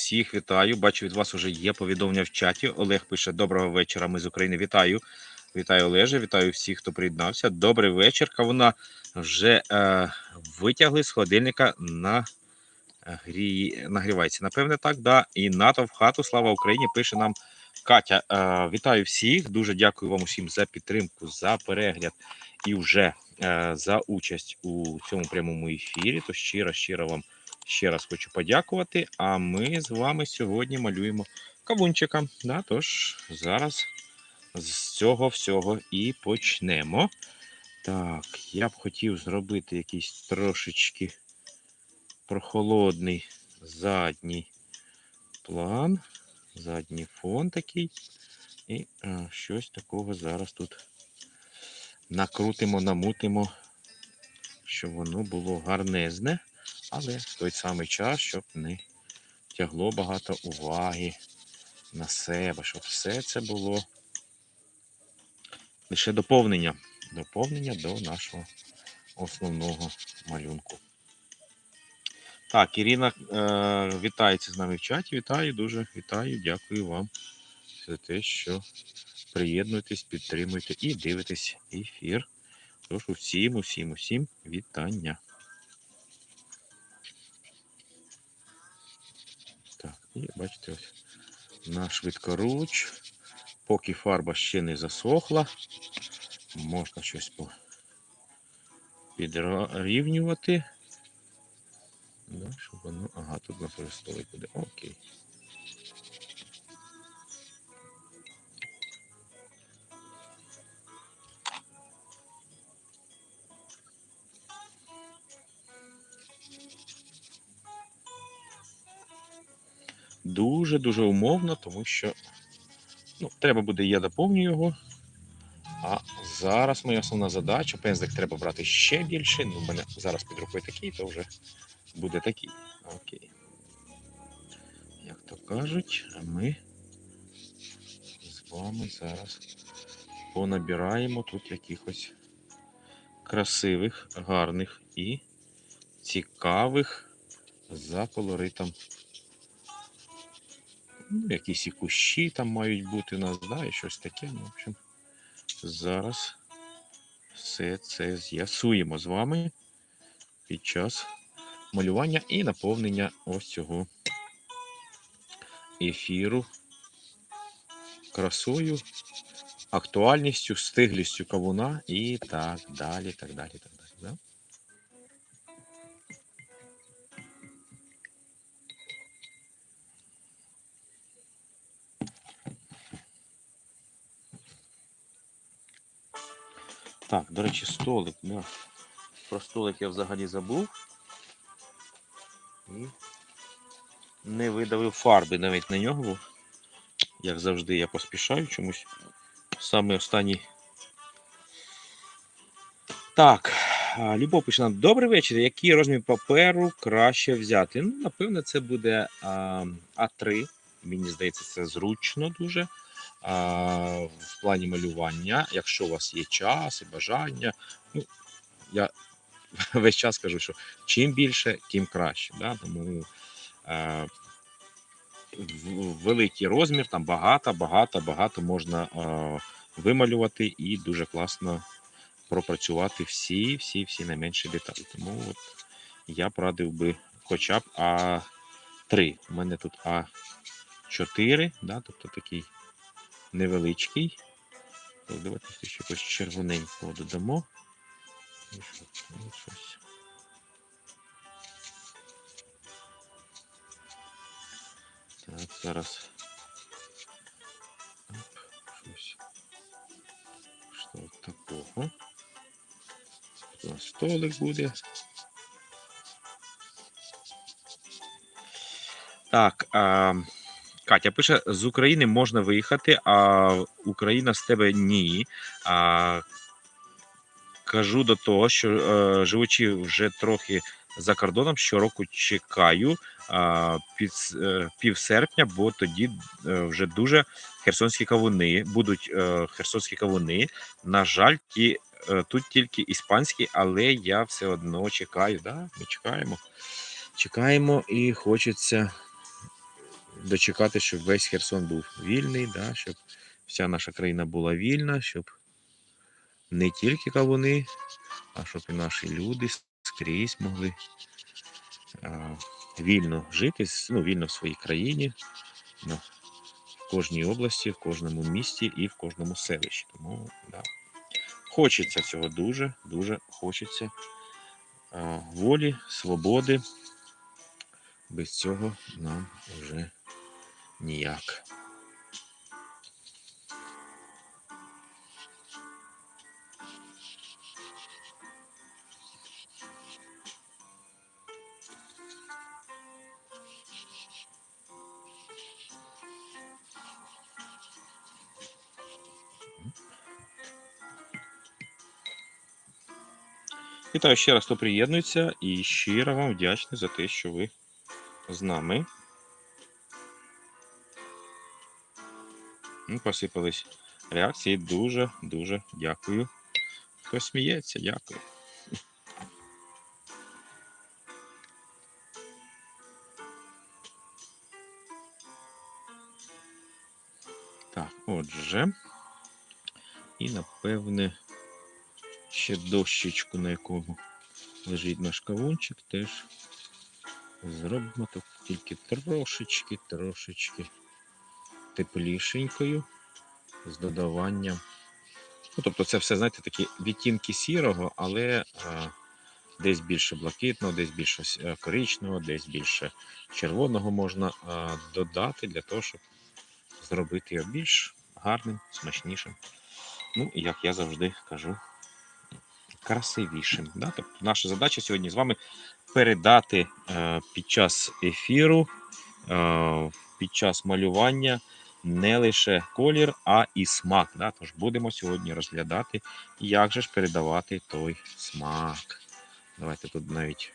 всіх вітаю. Бачу, від вас вже є повідомлення в чаті. Олег пише: доброго вечора, ми з України. Вітаю. Вітаю, Олеже, вітаю всіх, хто приєднався. Добрий вечір. Кавуна вже витягли з холодильника нагрівається. Напевне, так, да. І НАТО в хату, слава Україні, пише нам Катя. Вітаю всіх. Дуже дякую вам усім за підтримку, за перегляд і вже за участь у цьому прямому ефірі. То щиро вам ще раз хочу подякувати. А ми з вами сьогодні малюємо кавунчика. Да, тож зараз з цього всього і почнемо. Так, я б хотів зробити якийсь трошечки прохолодний задній план, задній фон такий. І щось такого зараз тут накрутимо, намутимо, щоб воно було гарнезне, але в той самий час, щоб не тягло багато уваги на себе, щоб все це було лише доповнення до нашого основного малюнку. Так, Ірина вітається з нами в чаті. Вітаю, дуже вітаю, дякую вам за те, що приєднуєтесь, підтримуєте і дивитесь ефір. Тож усім вітання. Так, і бачите, ось на швидкоруч. Поки фарба ще не засохла, можна щось підрівнювати. Да, щоб воно... Ага, тут на перестолик буде. Окей. Дуже умовно, тому що треба буде, я доповню його. А зараз моя основна задача, пензлик треба брати ще більше. У мене зараз під рукою такий, то вже буде такий. Окей. Як то кажуть, а ми з вами зараз понабираємо тут якихось красивих, гарних і цікавих за колоритом. Якісь і кущі там мають бути у нас, да, і щось таке. В общем, зараз все це з'ясуємо з вами під час малювання і наповнення ось цього ефіру красою, актуальністю, стиглістю кавуна і так далі, Да? Так, до речі, столик. Да. Про столик я взагалі забув. І не видавив фарби навіть на нього, бо, як завжди, я поспішаю чомусь. Саме останній. Так, Любов пише нам: добрий вечір. Який розмір паперу краще взяти? Напевно, це буде А3. Мені здається, це зручно дуже. В плані малювання, якщо у вас є час і бажання. Я весь час кажу, що чим більше, тим краще. Да? Тому великий розмір, там багато можна вималювати і дуже класно пропрацювати всі найменші деталі. Тому от я б радив би хоча б А3. У мене тут А4, да? Тобто такий невеличкий. Давайте ще якось червоненького додамо. Щось. Так, зараз. Щось. Що такого? Столик буде. Так, Катя пише: з України можна виїхати, а Україна з тебе ні. Кажу до того, що живучи вже трохи за кордоном, щороку чекаю пів серпня, бо тоді вже дуже херсонські кавуни, будуть херсонські кавуни. На жаль, тут тільки іспанські, але я все одно чекаю. Да? Ми чекаємо і хочеться дочекати, щоб весь Херсон був вільний, да, щоб вся наша країна була вільна, щоб не тільки кавуни, а щоб і наші люди скрізь могли вільно жити, ну, вільно в своїй країні, в кожній області, в кожному місті і в кожному селищі. Тому да, хочеться цього дуже, дуже хочеться волі, свободи. Без цього нам вже ніяк. Вітаю ще раз, хто приєднується, і щиро вам вдячний за те, що ви з нами. Посипались реакції. Дуже дякую. Хто сміється, дякую. Так, отже. І, напевне, ще дощечку, на якому лежить наш кавунчик, теж зробимо так тільки трошечки теплішенькою з додаванням. Ну, тобто це все, знаєте, такі відтінки сірого, але десь більше блакитного, десь більше коричневого, десь більше червоного можна додати для того, щоб зробити його більш гарним, смачнішим. Ну, і як я завжди кажу, красивішим. Да? Тобто наша задача сьогодні з вами передати під час ефіру, під час малювання не лише колір, а і смак. Да? Тож будемо сьогодні розглядати, як же ж передавати той смак. Давайте тут навіть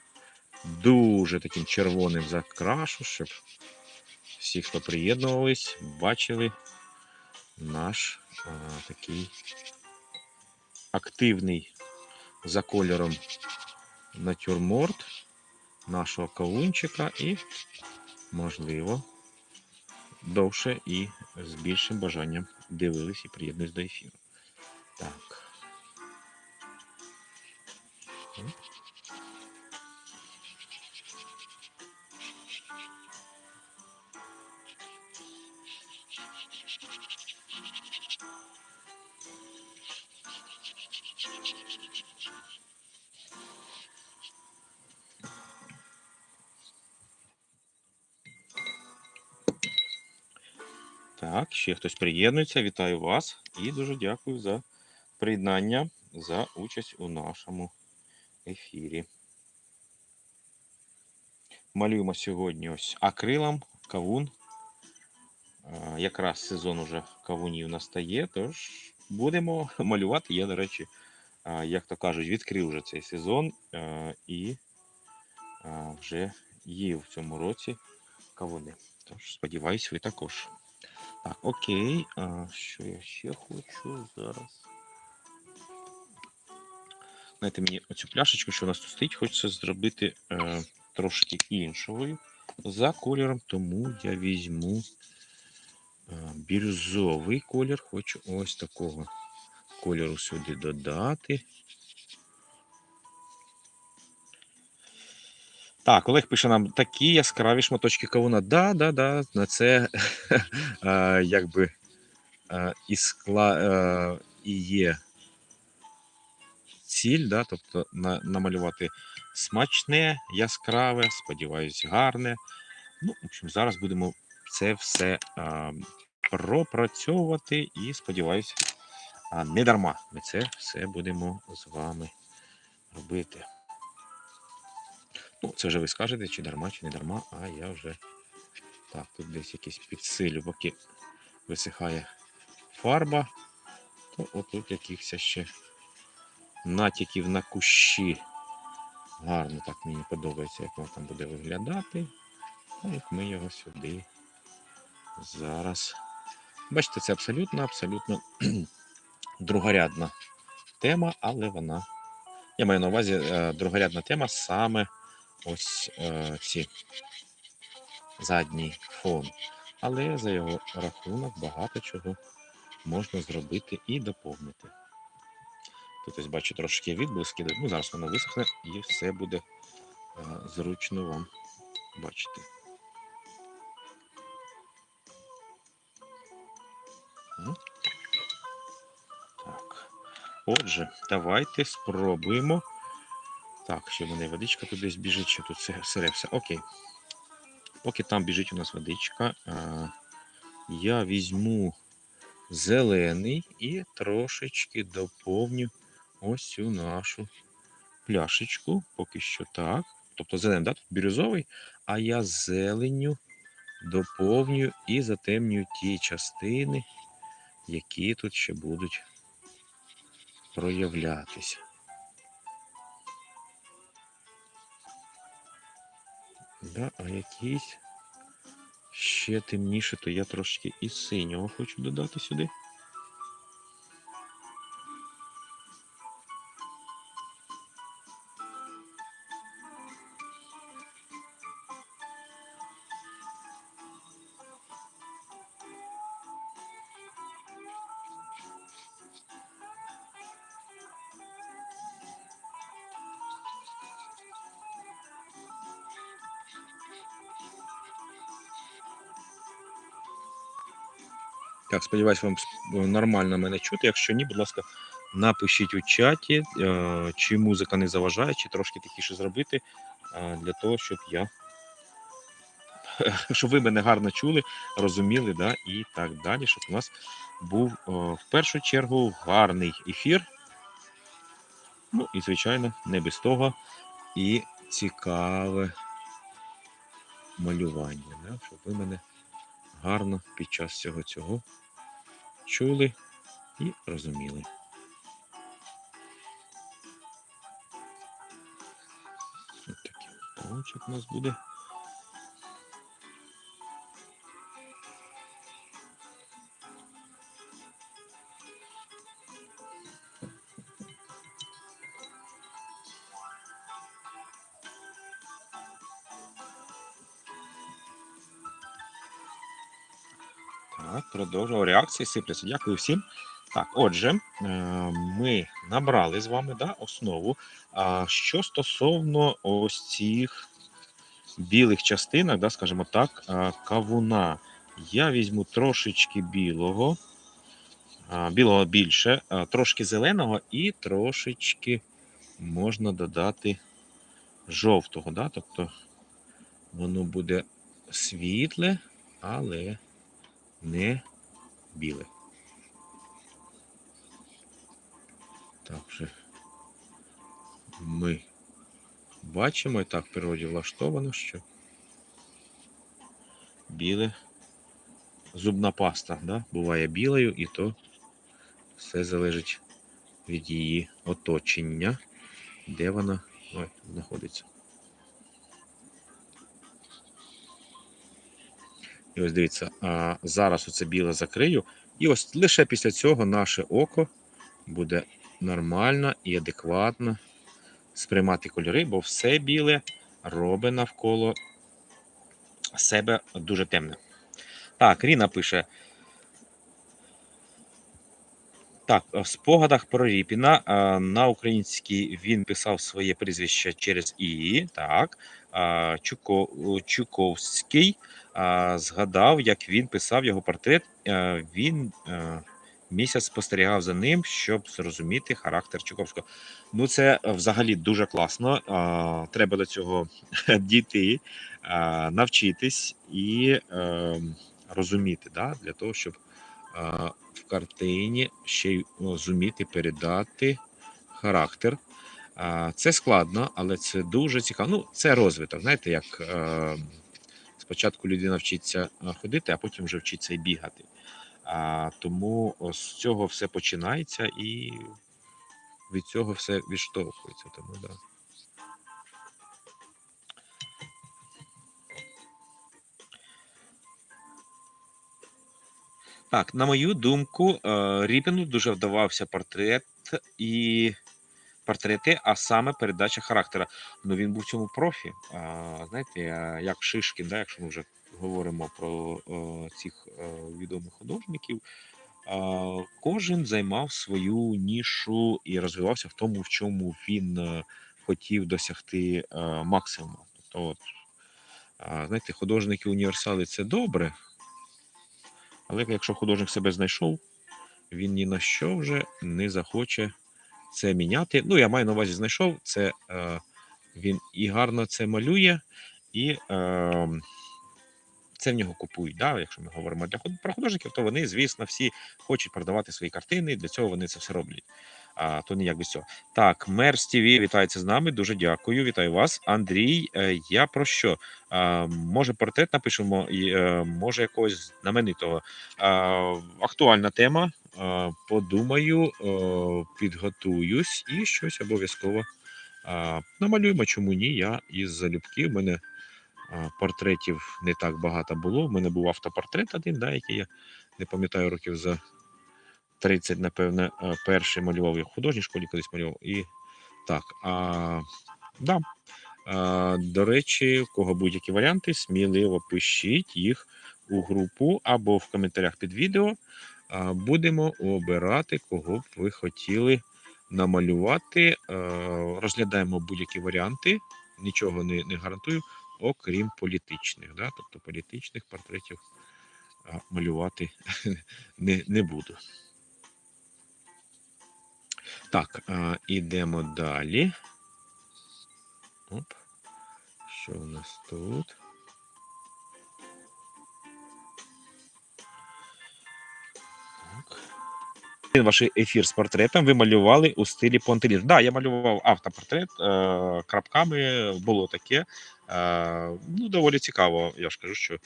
дуже таким червоним закрашу, щоб всі, хто приєднувались, бачили наш такий активний за кольором натюрморт нашого кавунчика і, можливо, довше і з більшим бажанням дивились і приєднуюсь до ефіру. Так. Так, ще хтось приєднується. Вітаю вас і дуже дякую за приєднання, за участь у нашому ефірі. Малюємо сьогодні ось акрилом кавун. Якраз сезон уже кавунів настає, тож будемо малювати. Я, до речі, як то кажуть, відкрив вже цей сезон і вже їв в цьому році кавуни. Тож, сподіваюсь, ви також. Так, окей. Що я ще хочу зараз? Знаєте, мені оцю пляшечку, що у нас тут стоїть, хочеться зробити трошки іншою за кольором, тому я візьму бірюзовий колір. Хочу ось такого кольору сюди додати. Так, Олег пише нам такі яскраві шматочки кавуна. Да, на це якби і є ціль, да, тобто намалювати смачне, яскраве, сподіваюсь, гарне. Ну, в общем, зараз будемо це все пропрацьовувати і, сподіваюся, не дарма ми це все будемо з вами робити. Ну, це вже ви скажете, чи дарма, чи не дарма, а я вже... Так, тут десь якийсь підсилю, поки висихає фарба, то отут якихось ще натяків на кущі. Гарно так мені подобається, як воно там буде виглядати. Ну, як ми його сюди зараз. Бачите, це абсолютно другорядна тема, але вона... Я маю на увазі другорядна тема саме ось ці задній фон. але за його рахунок багато чого можна зробити і доповнити. Тут ось бачу трошки відблиски, ну зараз воно висохне і все буде зручно вам бачити. Так. Отже, давайте спробуємо. Так, ще в мене водичка тут десь біжить, що тут сире все. Окей. Поки там біжить у нас водичка, я візьму зелений і трошечки доповню ось цю нашу пляшечку. Поки що так. Тобто зелений, да? Тут бірюзовий, а я зеленню доповню і затемню ті частини, які тут ще будуть проявлятися. Да, а якийсь ще темніше, то я трошки і синього хочу додати сюди. Так, сподіваюсь, вам нормально мене чути. Якщо ні, будь ласка, напишіть у чаті, чи музика не заважає, чи трошки тихіше зробити, для того, щоб ви мене гарно чули, розуміли, да, і так далі, щоб у нас був в першу чергу гарний ефір. Ну і, звичайно, не без того і цікаве малювання, да, щоб ви мене гарно під час всього цього чули і розуміли. Ось такий палочок у нас буде. Так, продовжуємо. Реакції сипляться. Дякую всім. Так, отже, ми набрали з вами, да, основу. Що стосовно ось цих білих частинок, да, скажімо так, кавуна, я візьму трошечки білого більше, трошки зеленого і трошечки можна додати жовтого. Да? Тобто воно буде світле, але не біле. Так вже ми бачимо, і так в природі влаштовано, що біле зубна паста, да? Буває білою, і то все залежить від її оточення, де вона знаходиться. І ось дивіться, зараз оце біле закрию, і ось лише після цього наше око буде нормально і адекватно сприймати кольори, бо все біле робить навколо себе дуже темне. Так, Ріна пише. Так, в спогадах про Ріпіна на українській він писав своє прізвище через І. Так, Чуковський згадав, як він писав його портрет. Він місяць спостерігав за ним, щоб зрозуміти характер Чуковського. Ну, це взагалі дуже класно. Треба до цього дійти, навчитись і розуміти, да, для того, щоб в картині ще й зуміти передати характер. Це складно, але це дуже цікаво. Ну, це розвиток. Знаєте, як спочатку людина вчиться ходити, а потім вже вчиться і бігати. Тому з цього все починається і від цього все відштовхується. Тому, да. Так, на мою думку, Ріпіну дуже вдавався портрет портрети, а саме передача характера. Ну він був в цьому профі. Знаєте, як Шишкін, да, якщо ми вже говоримо про цих відомих художників, кожен займав свою нішу і розвивався в тому, в чому він хотів досягти максимуму. Тобто, от, знаєте, художники-універсали це добре, але якщо художник себе знайшов, він ні на що вже не захоче це міняти. Ну, я маю на увазі знайшов, це він і гарно це малює, і це в нього купують. Да? Якщо ми говоримо про художників, то вони, звісно, всі хочуть продавати свої картини, для цього вони це все роблять. То ніяк без цього. Так, Мерс ТВ вітається з нами. Дуже дякую. Вітаю вас. Андрій, я про що? Може, портрет напишемо, може, якогось знаменитого. Актуальна тема. Подумаю, підготуюсь і щось обов'язково намалюємо. Чому ні? Я із залюбки. У мене портретів не так багато було. У мене був автопортрет один, да, який я не пам'ятаю років за 30, напевне, перший малював. Я в художній школі колись малював. І так, да. До речі, у кого будь-які варіанти, сміливо пишіть їх у групу або в коментарях під відео. Будемо обирати, кого б ви хотіли намалювати. Розглядаємо будь-які варіанти, нічого не гарантую, окрім політичних. Да? Тобто політичних портретів малювати не буду. Так, ідемо далі. Оп. Що у нас тут? Так. Ваш ефір з портретом ви малювали у стилі понтелізм. Так, да, я малював автопортрет крапками, було таке. Ну, доволі цікаво. Я ж кажу, що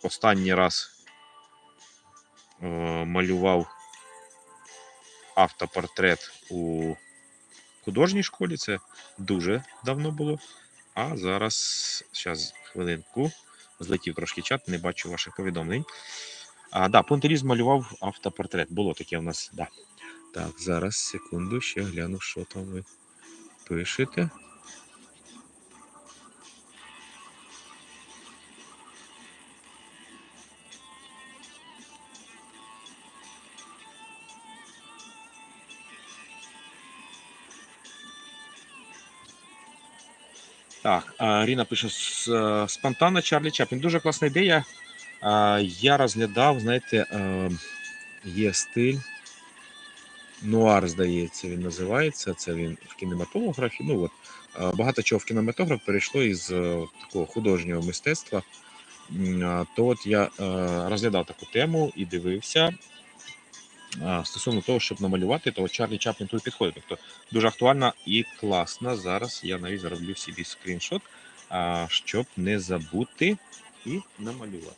останній раз малював автопортрет у художній школі, це дуже давно було. А зараз хвилинку, злетів трошки чат, не бачу ваших повідомлень. Да, понтелізм малював автопортрет, було таке у нас, да. Так, зараз, секунду, ще гляну, що там ви пишете. Так, Ріна пише, спонтанно Чарлі Чаплін. Дуже класна ідея. Я розглядав, знаєте, є стиль. Нуар, здається, він називається. Це він в кінематографі. Ну от багато чого в кінематограф перейшло із такого художнього мистецтва. То от я розглядав таку тему і дивився стосовно того, щоб намалювати, то Чарлі Чаплін тут підходить. Тобто дуже актуальна і класна. Зараз я навіть зроблю собі скріншот, щоб не забути і намалювати.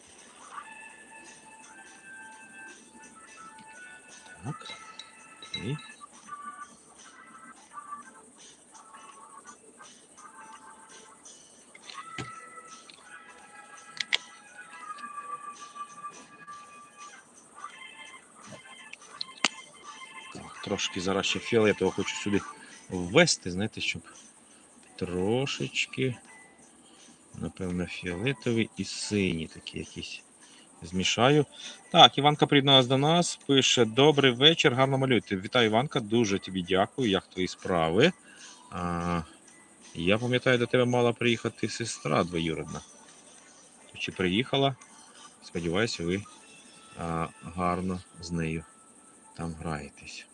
Так. Окей. Трошки зараз ще фіолетово хочу сюди ввести, знаєте, щоб трошечки, напевно, фіолетовий і синій такі якісь змішаю. Так, Іванка приєдналась до нас, пише: добрий вечір, гарно малюєте. Вітаю, Іванка, дуже тобі дякую, як твої справи. Я пам'ятаю, до тебе мала приїхати сестра двоюродна. Чи приїхала? Сподіваюся, ви гарно з нею там граєтесь.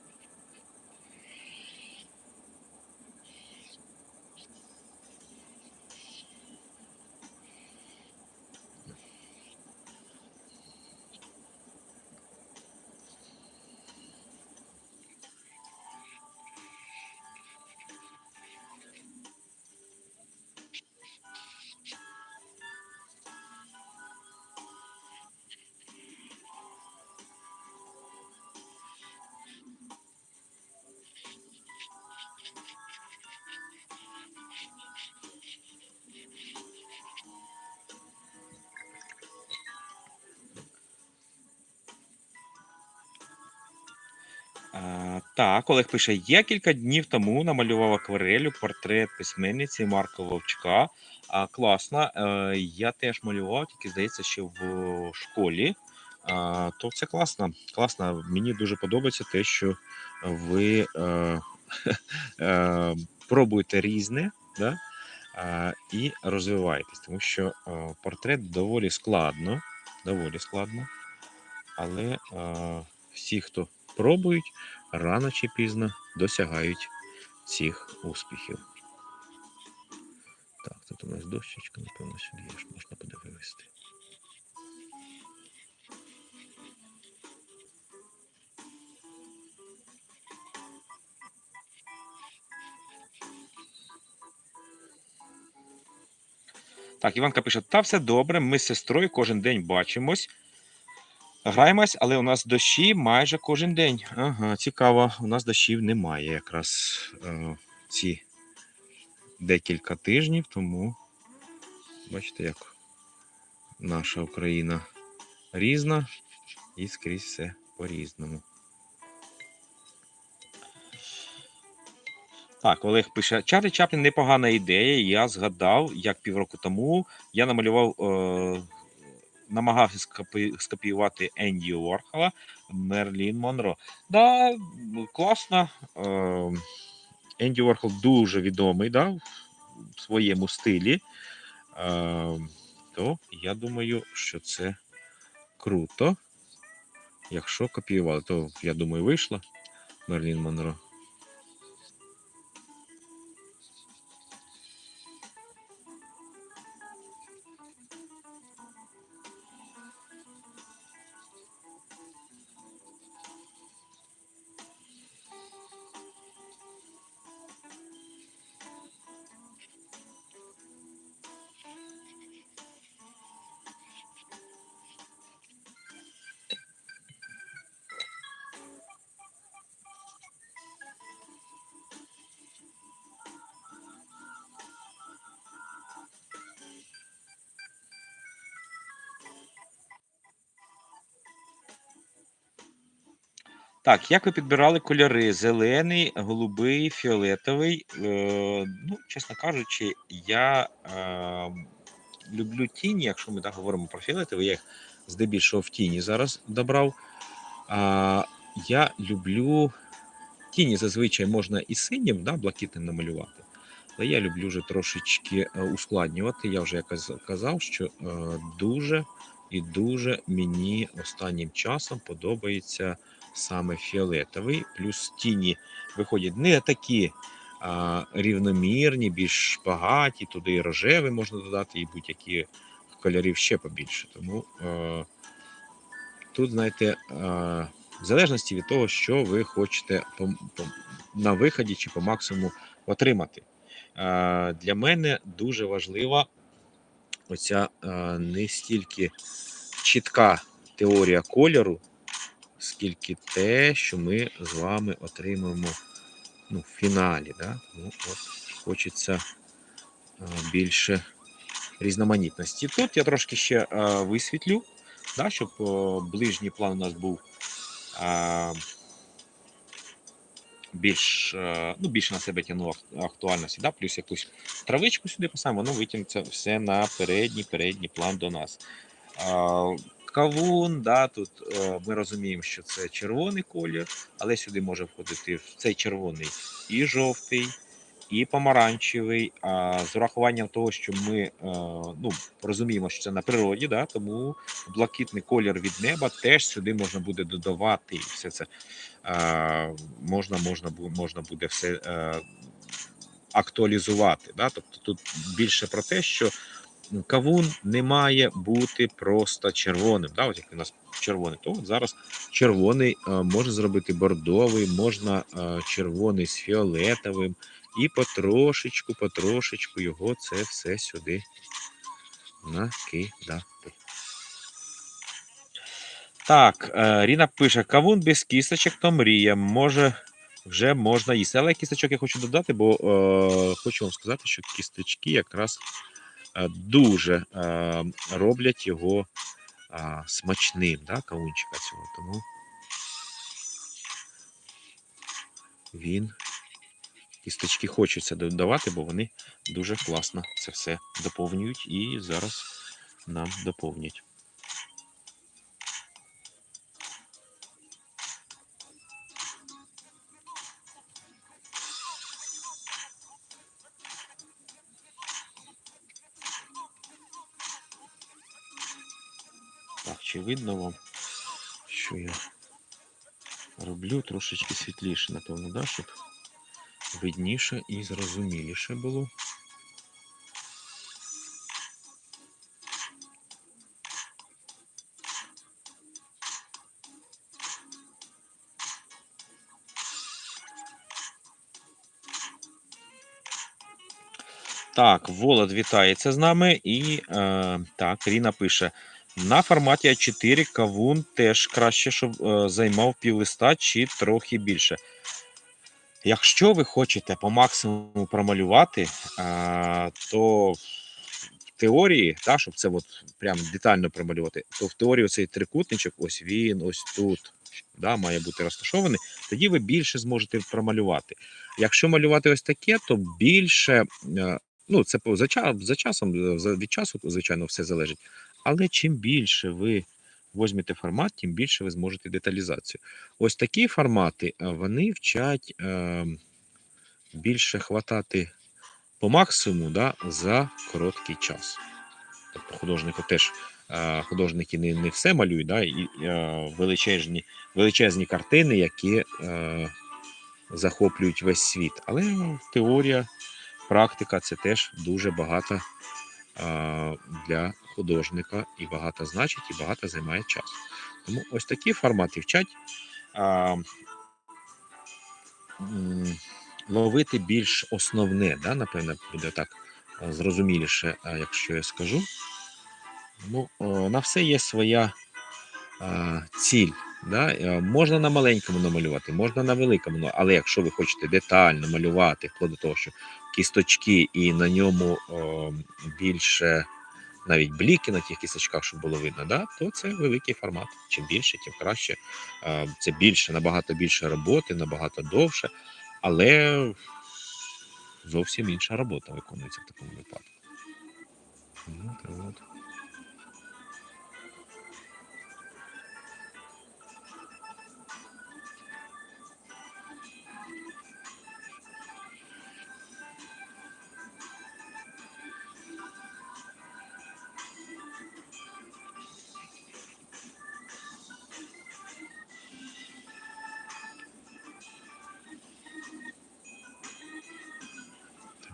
Так, Олег пише: я кілька днів тому намалював акварелью портрет письменниці Марка Вовчка. Класно. Я теж малював, тільки здається, ще в школі. То це класно. Класно. Мені дуже подобається те, що ви пробуєте різне, да? І розвиваєтесь, тому що портрет доволі складно, але всі, хто пробують, рано чи пізно досягають цих успіхів. Так, тут у нас дощечка, напевно, сюди ж можна буде вивести. Так, Іванка пише: та все добре, ми з сестрою кожен день бачимось. Граємось, але у нас дощі майже кожен день. Ага, цікаво, у нас дощів немає якраз ці декілька тижнів, тому бачите, як наша Україна різна і скрізь все по-різному. Так, Олег пише: Чарлі Чаплін непогана ідея. Я згадав, як півроку тому я намалював, намагався скопіювати Енді Уорхола, Мерлін Монро. Да, класно. Енді Уорхол дуже відомий, да, в своєму стилі. То я думаю, що це круто. Якщо копіювали, то, я думаю, вийшло Мерлін Монро. Так, як ви підбирали кольори? Зелений, голубий, фіолетовий. Ну, чесно кажучи, я люблю тіні, якщо ми так говоримо про фіолетовий, я їх здебільшого в тіні зараз добрав. Я люблю тіні, зазвичай можна і синім, да, блакитним намалювати. Але я люблю вже трошечки ускладнювати. Я вже казав, що дуже і дуже мені останнім часом подобається саме фіолетовий. Плюс тіні виходять не такі рівномірні, більш багаті, туди і рожевий можна додати, і будь-які кольорів ще побільше. Тому тут, знаєте, в залежності від того, що ви хочете на виході чи по максимуму отримати. Для мене дуже важлива оця не стільки чітка теорія кольору, скільки те, що ми з вами отримаємо, ну, в фіналі. Да? Ну, от, хочеться більше різноманітності. Тут я трошки ще висвітлю, да, щоб ближній план у нас був більше на себе тягнув актуальності, да? Плюс якусь травичку сюди поставимо, воно витягнеться все на передній план до нас. Кавун, да, тут ми розуміємо, що це червоний колір, але сюди може входити в цей червоний і жовтий, і помаранчевий. З урахуванням того, що ми розуміємо, що це на природі, да, тому блакитний колір від неба теж сюди можна буде додавати. І все це можна буде все актуалізувати. Да? Тобто тут більше про те, що кавун не має бути просто червоним. Да? От як у нас червоний, то от зараз червоний можна зробити бордовий, можна червоний з фіолетовим. І потрошечку його це все сюди накидати. Так, Ріна пише: кавун без кісточок, то мрія. Може, вже можна їсти. Але кісточок я хочу додати, бо хочу вам сказати, що кісточки якраз дуже роблять його смачним, да, кавунчика цього. Тому він кісточки хочеться додавати, бо вони дуже класно це все доповнюють і зараз нам доповнять. Так, чи видно вам, що я роблю трошечки світліше, напевно, да, щоб видніше і зрозуміліше було. Так, Волод вітається з нами. І так, Ріна пише: на форматі А4 кавун теж краще, щоб займав півлиста чи трохи більше. Якщо ви хочете по максимуму промалювати, то в теорії, та, щоб це от прям детально промалювати, то в теорії цей трикутничок, ось він, ось тут, да, має бути розташований, тоді ви більше зможете промалювати. Якщо малювати ось таке, то більше, ну, це за часом, від часу, звичайно, все залежить. Але чим більше ви візьмете формат, тим більше ви зможете деталізацію. Ось такі формати, вони вчать більше хватати по максимуму, да, за короткий час. Тобто художники не все малюють, да, і величезні картини, які захоплюють весь світ. Але теорія, практика це теж дуже багато для художника і багато значить, і багато займає часу. Тому ось такі формати вчать ловити більш основне, да, напевно, буде так зрозуміліше, якщо я скажу. Ну, на все є своя ціль. Да? Можна на маленькому намалювати, можна на великому, але якщо ви хочете детально малювати, вплоть до того, що кісточки і на ньому більше навіть бліки на тих кісточках, щоб було видно, да? То це великий формат. Чим більше, тим краще. Це більше, набагато більше роботи, набагато довше, але зовсім інша робота виконується в такому випадку. От.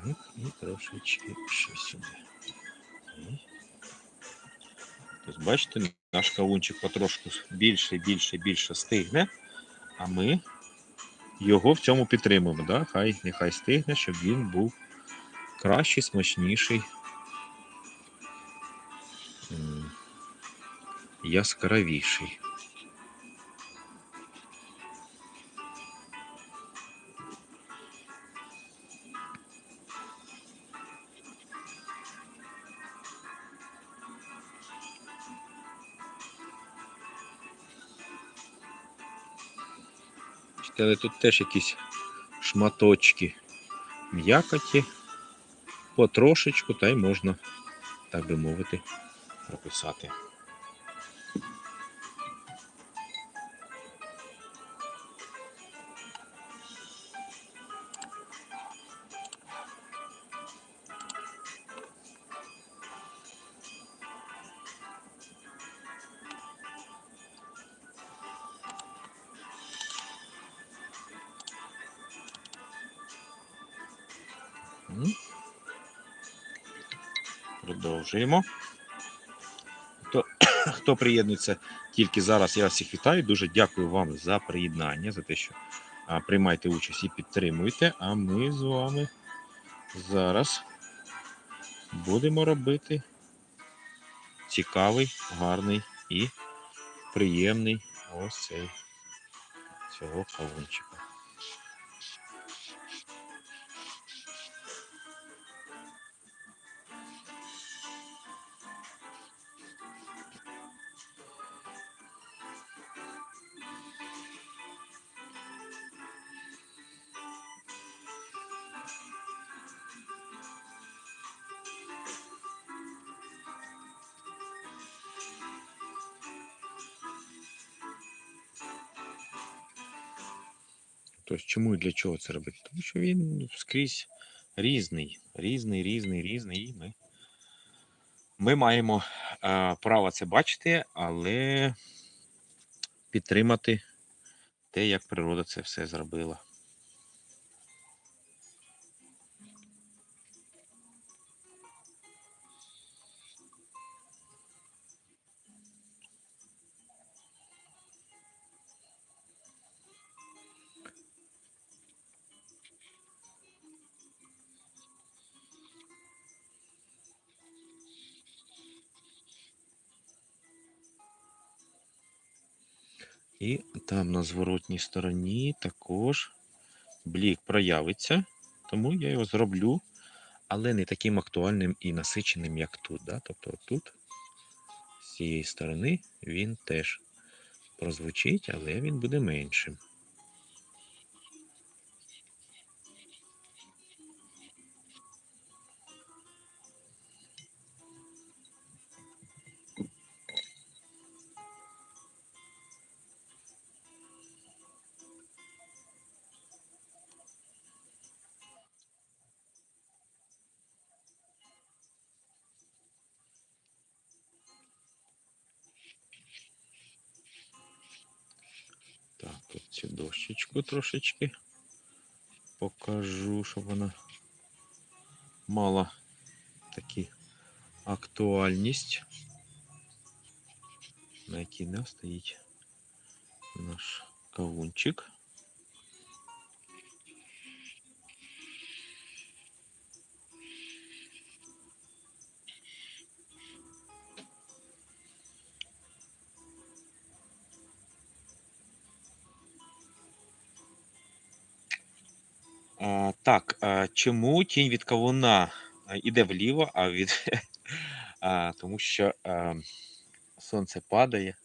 Так, і трошечки ще сюди. Тобто, бачите, наш кавунчик потрошку більше стигне, а ми його в цьому підтримуємо. Да? Нехай стигне, щоб він був кращий, смачніший, яскравіший. Але тут теж якісь шматочки м'якоті, потрошечку, та й можна, так би мовити, прописати. Продовжуємо. Хто приєднується тільки зараз, я всіх вітаю. Дуже дякую вам за приєднання, за те, що приймаєте участь і підтримуєте. А ми з вами зараз будемо робити цікавий, гарний і приємний ось цей цього кавунчика. Тобто, чому і для чого це робити? Тому що він скрізь різний. І ми маємо право це бачити, але підтримати те, як природа це все зробила. І там на зворотній стороні також блік проявиться, тому я його зроблю, але не таким актуальним і насиченим, як тут. Да? Тобто тут, з цієї сторони, він теж прозвучить, але він буде меншим. Так, тут цю дощечку трошечки покажу, щоб вона мала таку актуальність, на якій не стоїть наш кавунчик. Так, чому тінь від кавуна йде вліво, тому що сонце падає,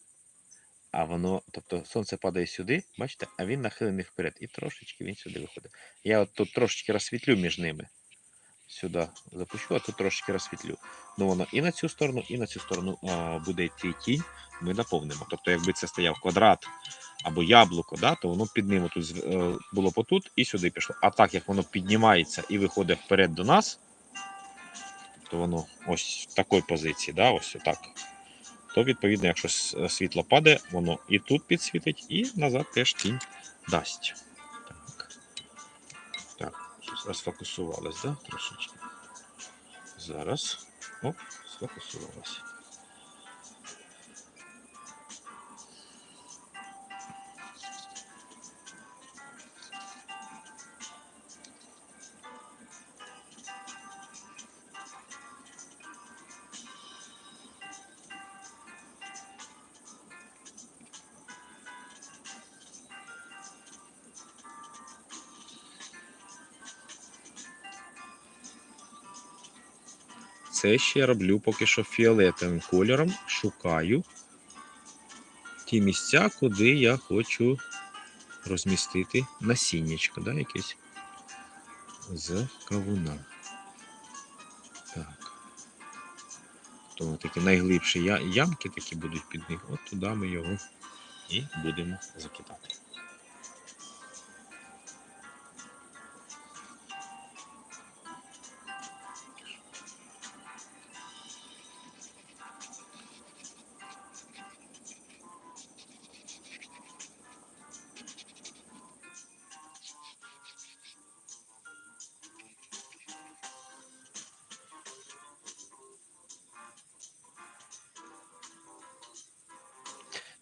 а воно, тобто сонце падає сюди, бачите, а він нахилений вперед. І трошечки він сюди виходить. Я от тут трошечки розсвітлю між ними. Сюди запущу, а тут трошки розсвітлю. Ну воно і на цю сторону буде йти тінь, ми наповнимо. Тобто, якби це стояв квадрат або яблуко, да, то воно під ним тут було потут і сюди пішло. А так як воно піднімається і виходить вперед до нас, то воно ось в такій позиції, да, ось отак. То відповідно, якщо світло падає, воно і тут підсвітить, і назад теж тінь дасть. Так, щось розфокусувалось, да, трошечки. Зараз. Оп, сфокусувалося. Це ще я роблю поки що фіолетовим кольором. Шукаю ті місця, куди я хочу розмістити насіннячко, да, якесь з кавуна. Так. То такі найглибші ямки такі будуть під них. От туди ми його і будемо закидати.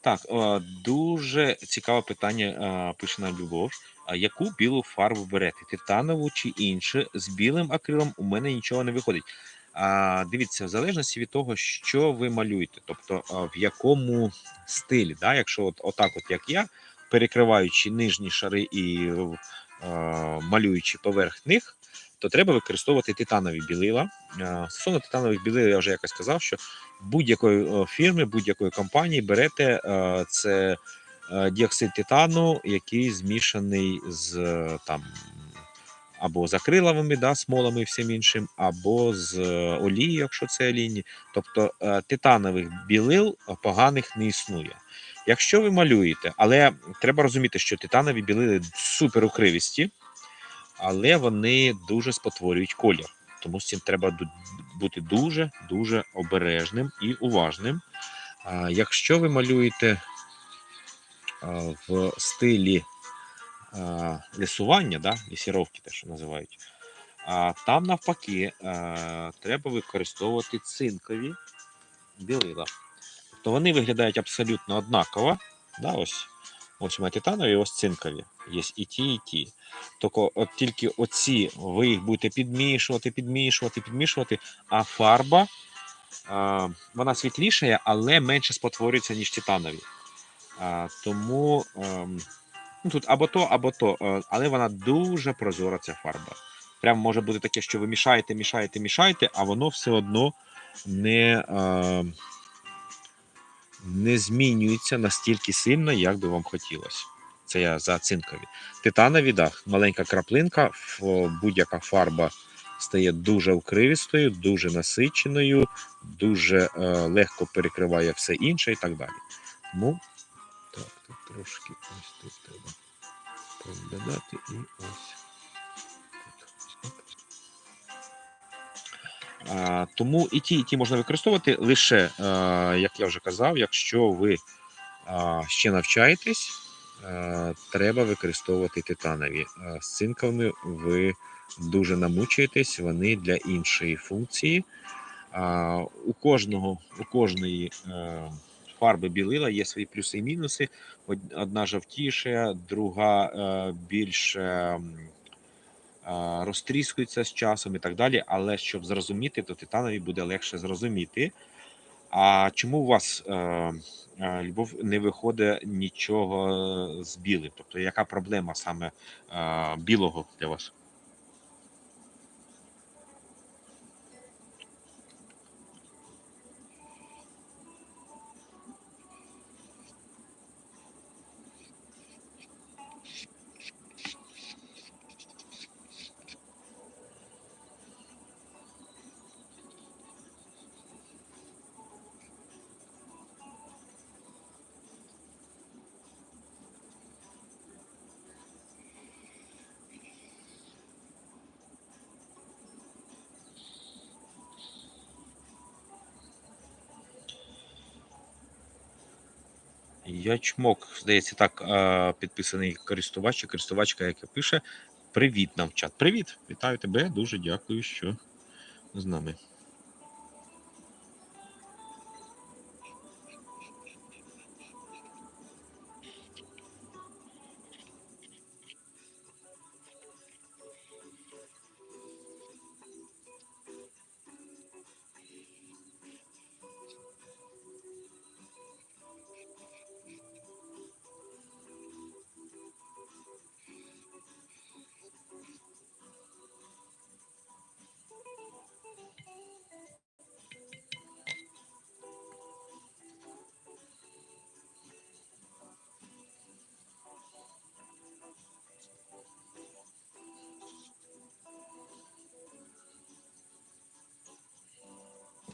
Так, дуже цікаве питання пише нам Любов. А яку білу фарбу берете? Титанову чи іншу? З білим акрилом у мене нічого не виходить. Дивіться, в залежності від того, що ви малюєте, тобто в якому стилі. Да? Якщо отак, як я, перекриваючи нижні шари і малюючи поверх них, то треба використовувати титанові білила. Стосовно титанових білил, я вже якось сказав, що будь-якої фірми, будь-якої компанії берете це діоксид титану, який змішаний з там або з акриловими, да, смолами і всім іншим, або з олією, якщо це олійні. Тобто титанових білил поганих не існує. Якщо ви малюєте, але треба розуміти, що титанові білили супер укривісті, але вони дуже спотворюють колір. Тому з цим треба бути дуже обережним і уважним. Якщо ви малюєте в стилі лісування, да, лісіровки, те, що називають, там навпаки треба використовувати цинкові білила. Тобто вони виглядають абсолютно однаково. Да, ось у мене титанові, ось цинкові. Є і ті, і ті. Тільки оці ви їх будете підмішувати, а фарба вона світлішає, але менше спотворюється, ніж титанові. Тому ну, тут або то, але вона дуже прозора, ця фарба. Прямо може бути таке, що ви мішаєте, а воно все одно не змінюється настільки сильно, як би вам хотілося. Це я за цинкові. Титанові, да, маленька краплинка, будь-яка фарба стає дуже укривістою, дуже насиченою, дуже легко перекриває все інше і так далі. Тому, так, тут трошки ось тут треба поглядати і ось. Тому і ті можна використовувати лише, як я вже казав, якщо ви ще навчаєтесь, треба використовувати титанові. З цинковими ви дуже намучуєтесь, вони для іншої функції. У кожної фарби білила є свої плюси і мінуси. Одна жовтіша, друга більш розтріскується з часом і так далі. Але щоб зрозуміти, то титанові буде легше зрозуміти. А чому у вас, Любов, не виходить нічого з білим? Тобто, яка проблема саме білого для вас? Ячмок, здається, так, підписаний користувач чи користувачка, яка пише: Привіт нам в чат. Привіт! Вітаю тебе, дуже дякую, що з нами.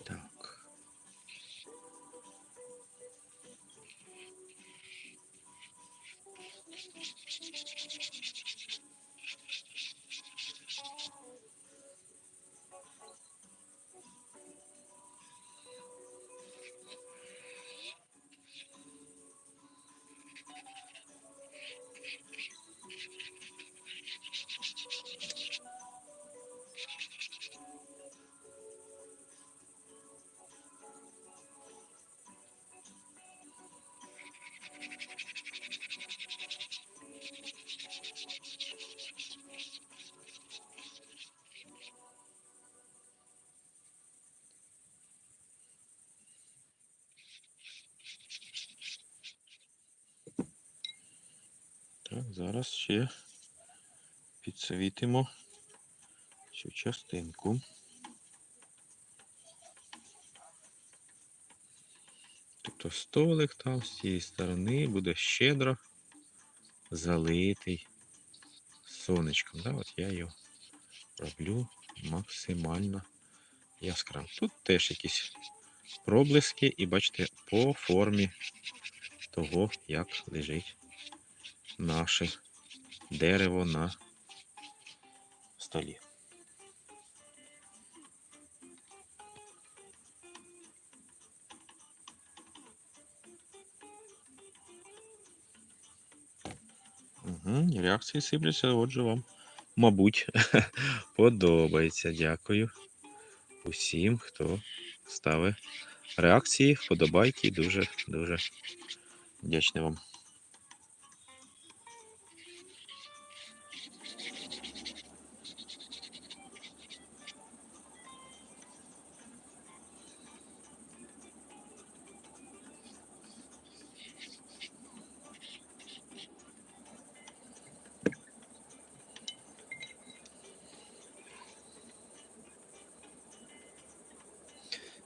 Так. Так, зараз ще підсвітимо цю частинку. Тобто столик там з цієї сторони буде щедро залитий сонечком. Да? От я його роблю максимально яскраво. Тут теж якісь проблиски, і бачите, по формі того, як лежить наше дерево на столі. Угу, реакції сипляться, отже вам, мабуть, подобається. Дякую усім, хто ставить реакції, вподобайки. Дуже вдячний вам.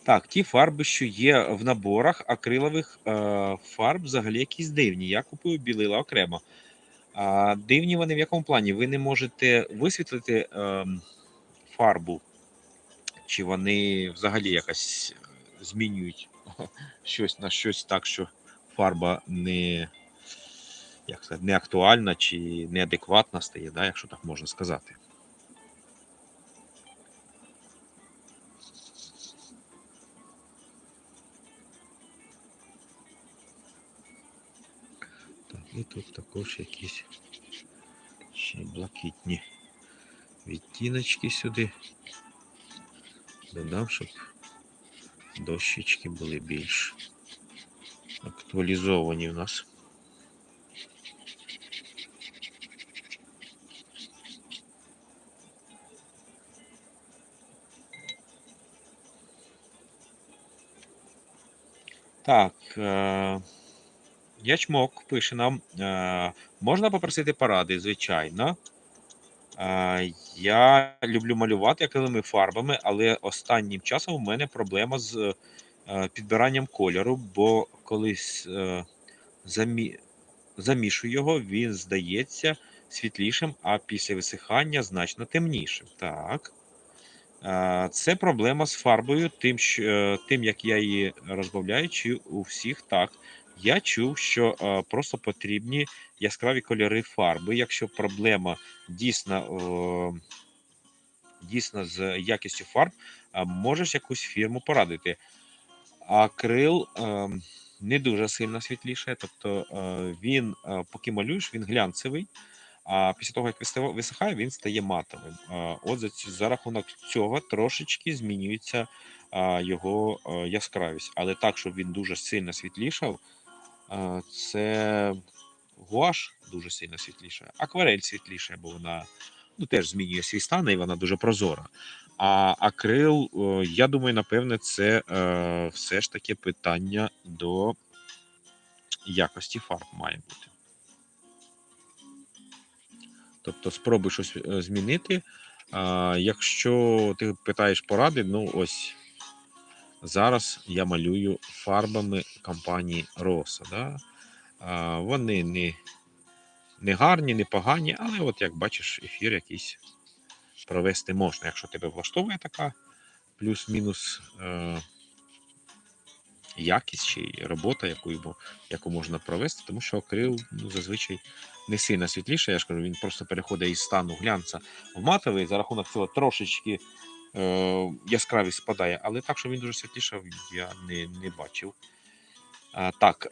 Так, ті фарби, що є в наборах акрилових фарб, взагалі якісь дивні. Я купую білила окремо. Дивні вони в якому плані? Ви не можете висвітлити фарбу, чи вони взагалі якось змінюють щось на щось так, що фарба не, як сказати, не актуальна чи неадекватна стає, да, якщо так можна сказати. Так, і тут також якісь ще блакитні відтіночки сюди додам, щоб дощечки були більш актуалізовані у нас. Так, Ячмок пише нам, можна попросити поради, звичайно. Я люблю малювати акриловими фарбами, але останнім часом у мене проблема з підбиранням кольору, бо колись замішую його, він здається світлішим, а після висихання значно темнішим. Так. Це проблема з фарбою, тим, як я її розбавляю, чи у всіх так. Я чув, що просто потрібні яскраві кольори фарби. Якщо проблема дійсно з якістю фарб, можеш якусь фірму порадити. Акрил не дуже сильно світліше, тобто він, поки малюєш, він глянцевий. А після того, як висихає, він стає матовим. От за рахунок цього трошечки змінюється його яскравість. Але так, щоб він дуже сильно світлішав, це гуаш дуже сильно світліша. Акварель світліша, бо вона теж змінює свій стан і вона дуже прозора. А акрил, я думаю, напевне, це все ж таки питання до якості фарб має бути. Тобто спробуй щось змінити. Якщо ти питаєш поради, ну ось зараз я малюю фарбами компанії Rosa. Да? Вони не гарні, не погані, але от як бачиш, ефір якийсь провести можна. Якщо тебе влаштовує така плюс-мінус якість чи робота, яку можна провести, тому що акрил зазвичай не сильно світліше. Я ж кажу, він просто переходить із стану глянця в матовий, за рахунок цього трошечки яскравість спадає, але так, що він дуже світлішав, я не бачив. Так,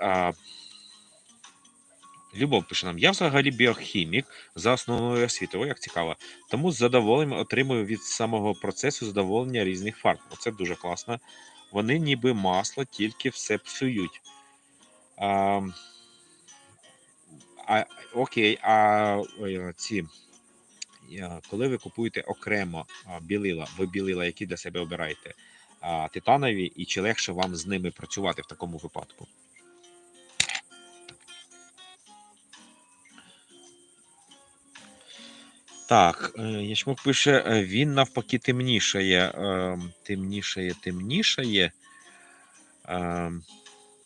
Любов пише нам: я взагалі біохімік за основною освітою, як цікаво. Тому з задоволенням отримую від самого процесу задоволення різних фарб. Оце дуже класно. Вони ніби масло, тільки все псують. А, окей, коли ви купуєте окремо ви білила, які для себе обираєте? Титанові, і чи легше вам з ними працювати в такому випадку? Так, Ячмок пише, він навпаки темнішає. Темнішає.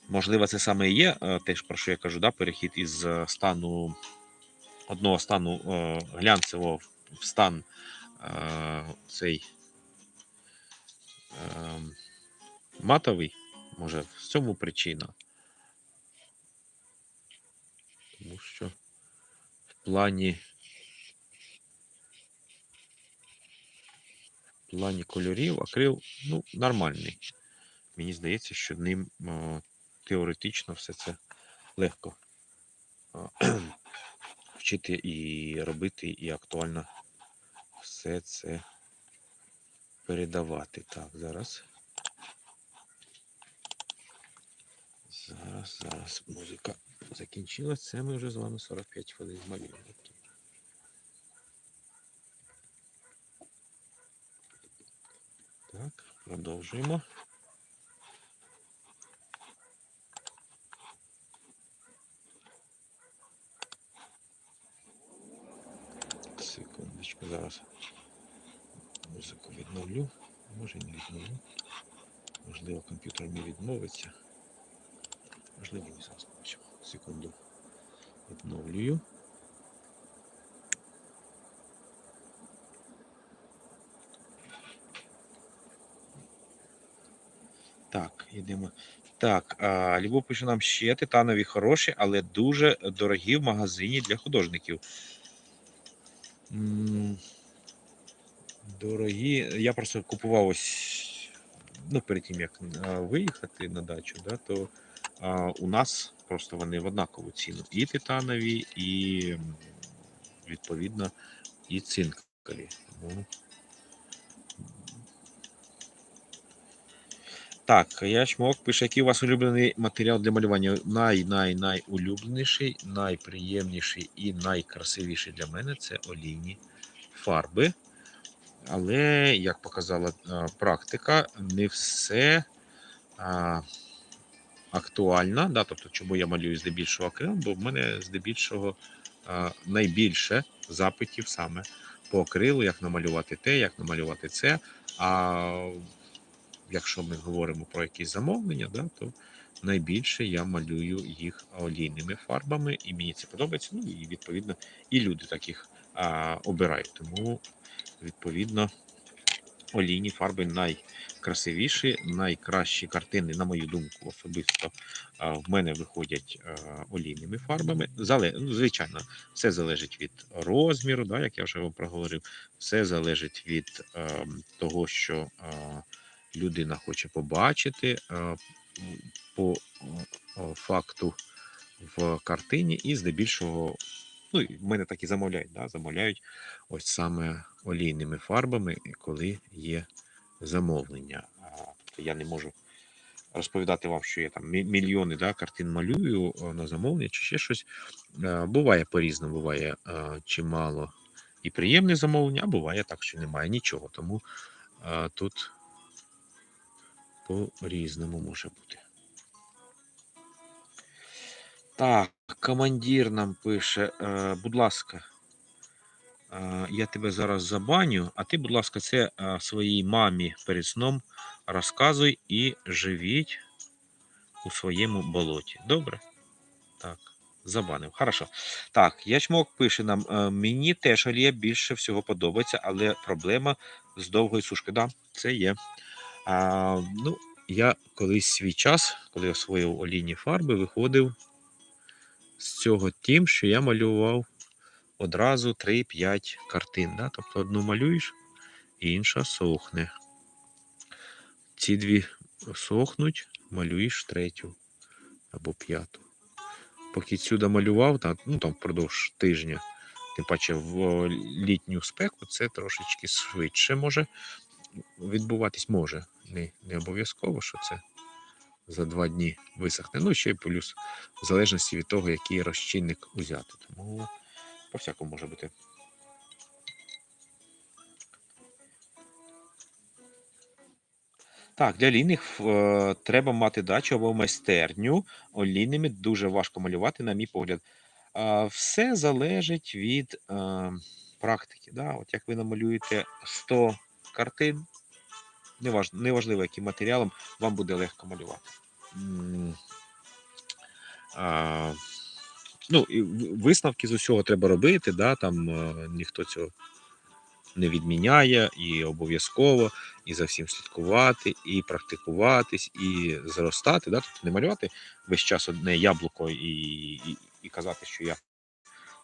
Можливо, це саме і є теж, про що я кажу, да, перехід із одного стану глянцевого в стан цей матовий, може в цьому причина. Тому що в плані кольорів акрил, ну, нормальний. Мені здається, що ним теоретично все це легко вчити і робити, і актуально все це передавати. Так, зараз музика закінчилась. Це ми вже з вами 45 хвилин малюємо. Так, продовжуємо. Секундочку, зараз музику відновлю. Може і не відновлю. Можливо, комп'ютер не відмовиться. Можливо, не зараз побачимо. Секунду. Відновлюю. Так, йдемо. Так, Любов пише нам ще титанові хороші, але дуже дорогі в магазині для художників. Дорогі. Я просто купував ось, ну, перед тим, як виїхати на дачу, да, то у нас просто вони в однакову ціну. І титанові, і, відповідно, і цинкові. Тому... Так, Ячмок пише, який у вас улюблений матеріал для малювання? Найулюбленіший, найприємніший і найкрасивіший для мене це олійні фарби. Але, як показала практика, не все актуально. Да? Тобто, чому я малюю здебільшого акрилом, бо в мене здебільшого найбільше запитів саме по акрилу, як намалювати те, як намалювати це. А якщо ми говоримо про якісь замовлення, да, то найбільше я малюю їх олійними фарбами, і мені це подобається. Ну і відповідно і люди таких обирають. Тому відповідно олійні фарби найкрасивіші, найкращі картини, на мою думку, особисто в мене виходять олійними фарбами. Звичайно, все залежить від розміру, да, як я вже вам проговорив, все залежить від того, що людина хоче побачити по факту в картині, і здебільшого, ну, в мене так і замовляють, да, замовляють ось саме олійними фарбами, коли є замовлення. Я не можу розповідати вам, що я там мільйони, да, картин малюю на замовлення чи ще щось. Буває по-різному, буває чимало і приємне замовлення, а буває так, що немає нічого. Тому тут по-різному може бути. Так, командир нам пише, будь ласка, я тебе зараз забаню, а ти, будь ласка, це своїй мамі перед сном розказуй і живіть у своєму болоті. Добре? Так, забанив. Хорошо. Так, Ячмок пише нам, мені теж олія більше всього подобається, але проблема з довгою сушкою. Да, це є. Ну, я колись свій час, коли освоїв олійні фарби, виходив з цього тим, що я малював одразу 3-5 картин. Да? Тобто одну малюєш, інша сохне. Ці дві сохнуть, малюєш третю або п'яту. Поки сюди малював, ну там впродовж тижня, тим паче в літню спеку, це трошечки швидше може відбуватись. Може. Не обов'язково, що це за 2 дні висохне. Ну, ще й плюс, в залежності від того, який розчинник узяти. Тому по-всякому може бути. Так, для олійних треба мати дачу або майстерню. Олійними дуже важко малювати, на мій погляд. Все залежить від практики. Да? От як ви намалюєте 100 картин, неважливо, яким матеріалом, вам буде легко малювати. Ну, і висновки з усього треба робити, да? Там ніхто цього не відміняє, і обов'язково, і за всім слідкувати, і практикуватись, і зростати. Да? Тобто не малювати весь час одне яблуко і казати, що я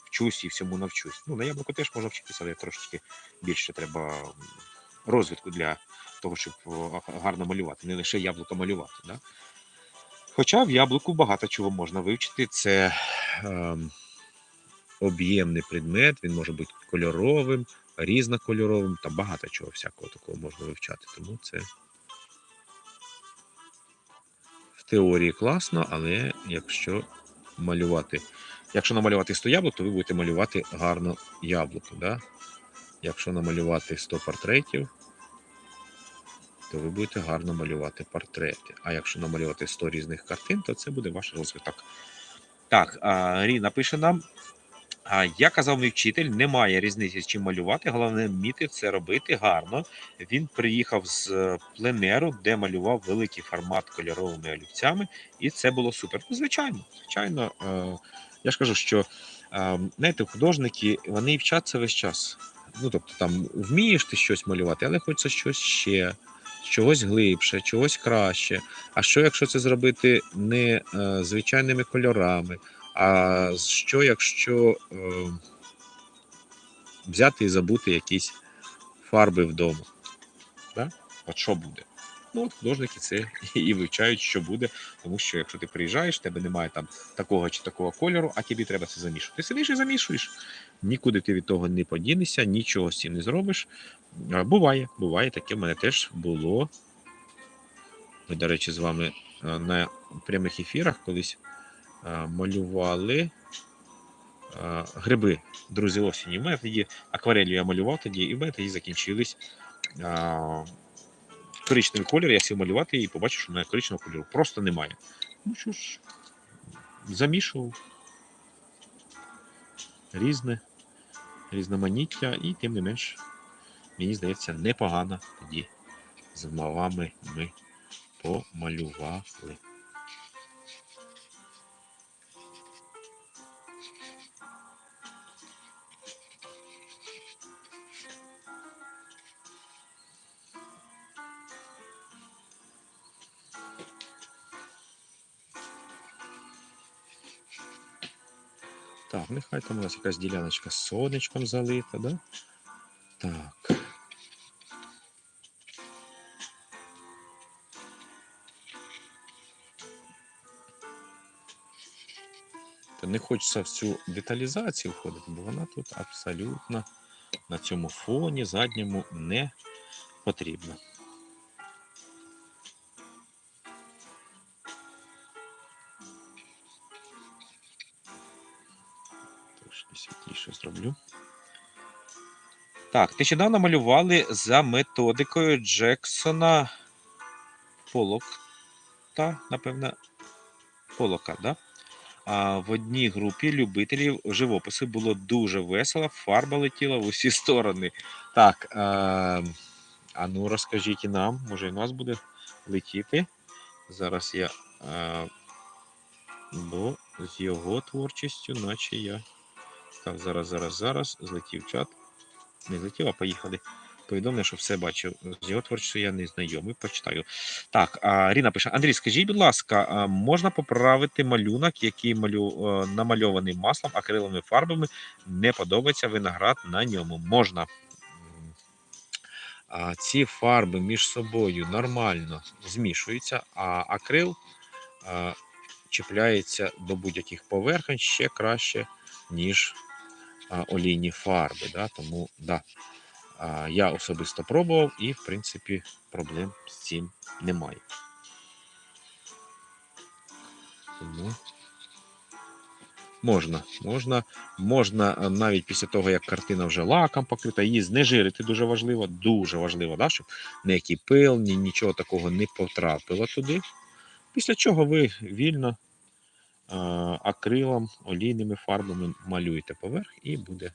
вчусь і всьому навчусь. Ну, на яблуко теж можна вчитися, але трошечки більше треба розвитку для того, щоб гарно малювати, не лише яблуко малювати. Да? Хоча в яблуку багато чого можна вивчити. Це об'ємний предмет, він може бути кольоровим, різнокольоровим та багато чого всякого такого можна вивчати. Тому це в теорії класно, але якщо намалювати 100 яблук, то ви будете малювати гарно яблуко. Да? Якщо намалювати 100 портретів, то ви будете гарно малювати портрети. А якщо намалювати 100 різних картин, то це буде ваш розвиток. Так, Ріна пише нам. Я казав, мій вчитель, немає різниці, з чим малювати, головне вміти це робити гарно. Він приїхав з пленеру, де малював великий формат кольоровими олівцями, і це було супер. Ну, звичайно, я ж кажу, що знаєте, художники, вони вчаться весь час. Ну, тобто, там вмієш ти щось малювати, але хочеться щось ще, чогось глибше, чогось краще. А що, якщо це зробити не звичайними кольорами? А що, якщо взяти і забути якісь фарби вдома? Да? От що буде? Ну, от художники це і вивчають, що буде, тому що якщо ти приїжджаєш, в тебе немає там такого чи такого кольору, а тобі треба це замішувати. Ти сидиш і замішуєш. Нікуди ти від того не подінешся, нічого з цим не зробиш. Буває, таке в мене теж було. Ми, до речі, з вами на прямих ефірах колись малювали гриби, друзі осені. У мене тоді акварелью я малював тоді, і в мене тоді закінчились коричневий колір. Я сів малювати і побачив, що в мене коричневого кольору просто немає. Ну що ж, замішував різноманіття, і тим не менш, мені здається, непогано тоді з вами ми помалювали. Так, нехай там у нас якась діляночка з сонечком залита, да? Так. Та не хочеться в цю деталізацію входити, бо вона тут абсолютно на цьому фоні задньому не потрібна. Трошки світліше зроблю. Так, нещодавно малювали за методикою Джексона Поллока, напевно, Поллока, да? А в одній групі любителів живопису було дуже весело, фарба летіла в усі сторони. Так, а ну розкажіть і нам, може і нас буде летіти. Зараз я, бо з його творчістю, наче я. Так, зараз, злетів чат. Не злетів, а поїхали. Повідомлення, що все бачив. З його творчістю я не знайомий, почитаю. Так, Ріна пише: Андрій, скажіть, будь ласка, можна поправити малюнок, який намальований маслом, акриловими фарбами, не подобається виноград на ньому? Можна. Ці фарби між собою нормально змішуються, а акрил чіпляється до будь-яких поверхонь ще краще, ніж олійні фарби. Да? Тому, да. Я особисто пробував і, в принципі, проблем з цим немає. Тому можна навіть після того, як картина вже лаком покрита, її знежирити дуже важливо, да, щоб ніякий пил, нічого такого не потрапило туди. Після чого ви вільно акрилом, олійними фарбами малюєте поверх і буде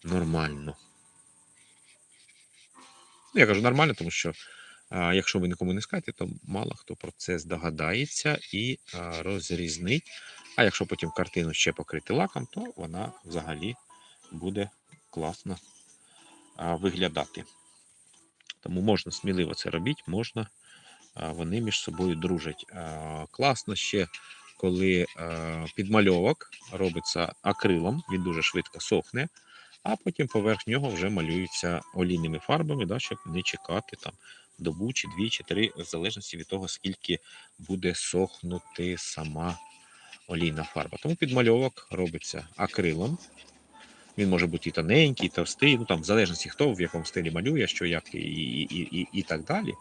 нормально. Ну, я кажу нормально, тому що якщо ви нікому не скажете, то мало хто про це здогадається і розрізнить. А якщо потім картину ще покрити лаком, то вона взагалі буде класно виглядати. Тому можна сміливо це робити, можна, вони між собою дружать. Класно ще, коли підмальовок робиться акрилом, він дуже швидко сохне, а потім поверх нього вже малюються олійними фарбами, да, щоб не чекати там добу, чи 2, чи 3, в залежності від того, скільки буде сохнути сама олійна фарба. Тому підмальовок робиться акрилом. Він може бути і тоненький, і товстий, ну там в залежності хто в якому стилі малює, що як і так далі.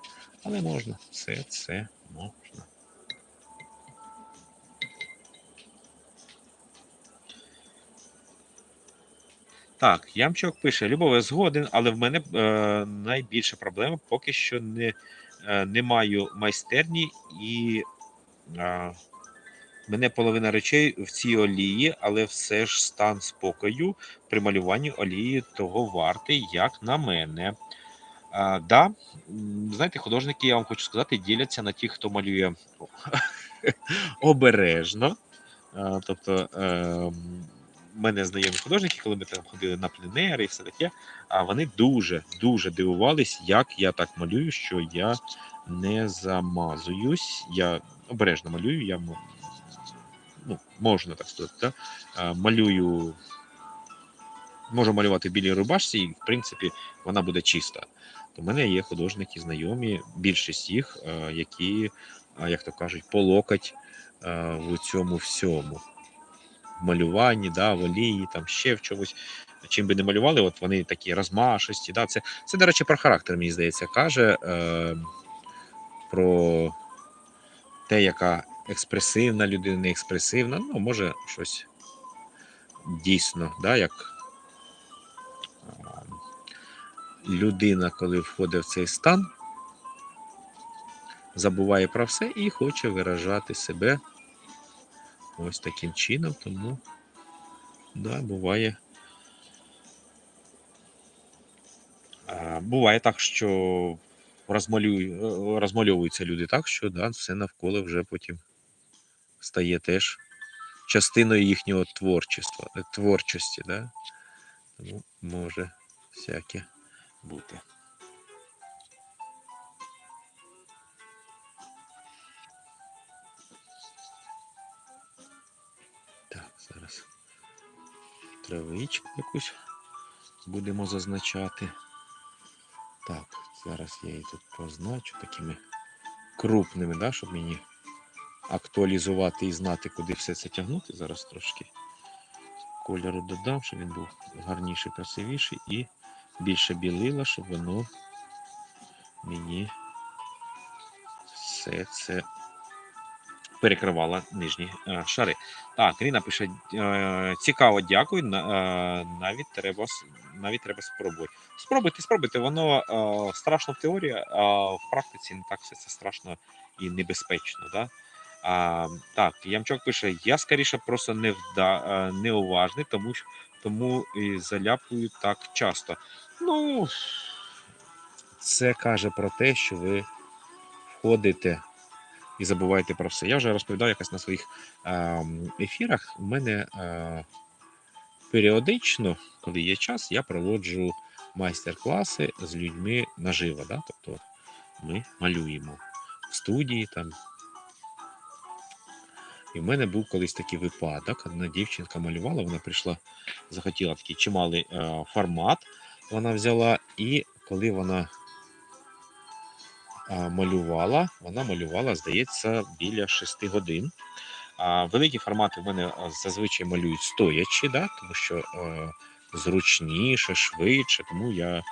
Але можна, все це можна. Так, Ямчок пише: Любов, я згоден, але в мене найбільша проблема поки що не маю майстерні і мене половина речей в цій олії, але все ж стан спокою при малюванні олії того вартий, як на мене. Да, знаєте, художники, я вам хочу сказати, діляться на тих, хто малює обережно. Тобто, в мене знайомі художники, коли ми там ходили на пленери і все таке, вони дуже дивувались, як я так малюю, що я не замазуюсь. Я обережно малюю, я можна так сказати, да? Можу малювати в білій рубашці, і в принципі вона буде чиста. У мене є художники знайомі, більшість їх, які, як то кажуть, по локоть в цьому всьому. В малюванні, да, в олії, там ще в чомусь. Чим би не малювали, от вони такі розмашисті. Да, це, до речі, про характер, мені здається, каже, про те, яка експресивна людина, не експресивна, ну, може, щось дійсно, да, як людина, коли входить в цей стан, забуває про все і хоче виражати себе ось таким чином, тому, да, буває так, що розмальовуються люди так, що да, все навколо вже потім стає теж частиною їхнього творчості, да? Тому може всяке бути. Так, зараз травичку якусь будемо зазначати. Так, зараз я її тут позначу такими крупними, да, щоб мені актуалізувати і знати, куди все це тягнути. Зараз трошки кольору додам, щоб він був гарніший, красивіший і більше білила, щоб воно мені все це перекривало нижні шари. Так, Ріна пише: цікаво, дякую. Навіть треба спробувати. Спробуйте, воно страшно в теорії, а в практиці не так все це страшно і небезпечно. Да? Так, Ямчок пише: я скоріше просто неуважний, тому і заляпую так часто. Ну, це каже про те, що ви входите і забуваєте про все. Я вже розповідав якось на своїх ефірах. У мене періодично, коли є час, я проводжу майстер-класи з людьми наживо. Да? Тобто ми малюємо в студії там. І в мене був колись такий випадок. Одна дівчинка малювала, вона прийшла, захотіла такий чималий формат. Вона взяла, і коли вона малювала, здається, біля 6 годин. Великі формати в мене зазвичай малюють стоячи, да? Тому що зручніше, швидше, тому я,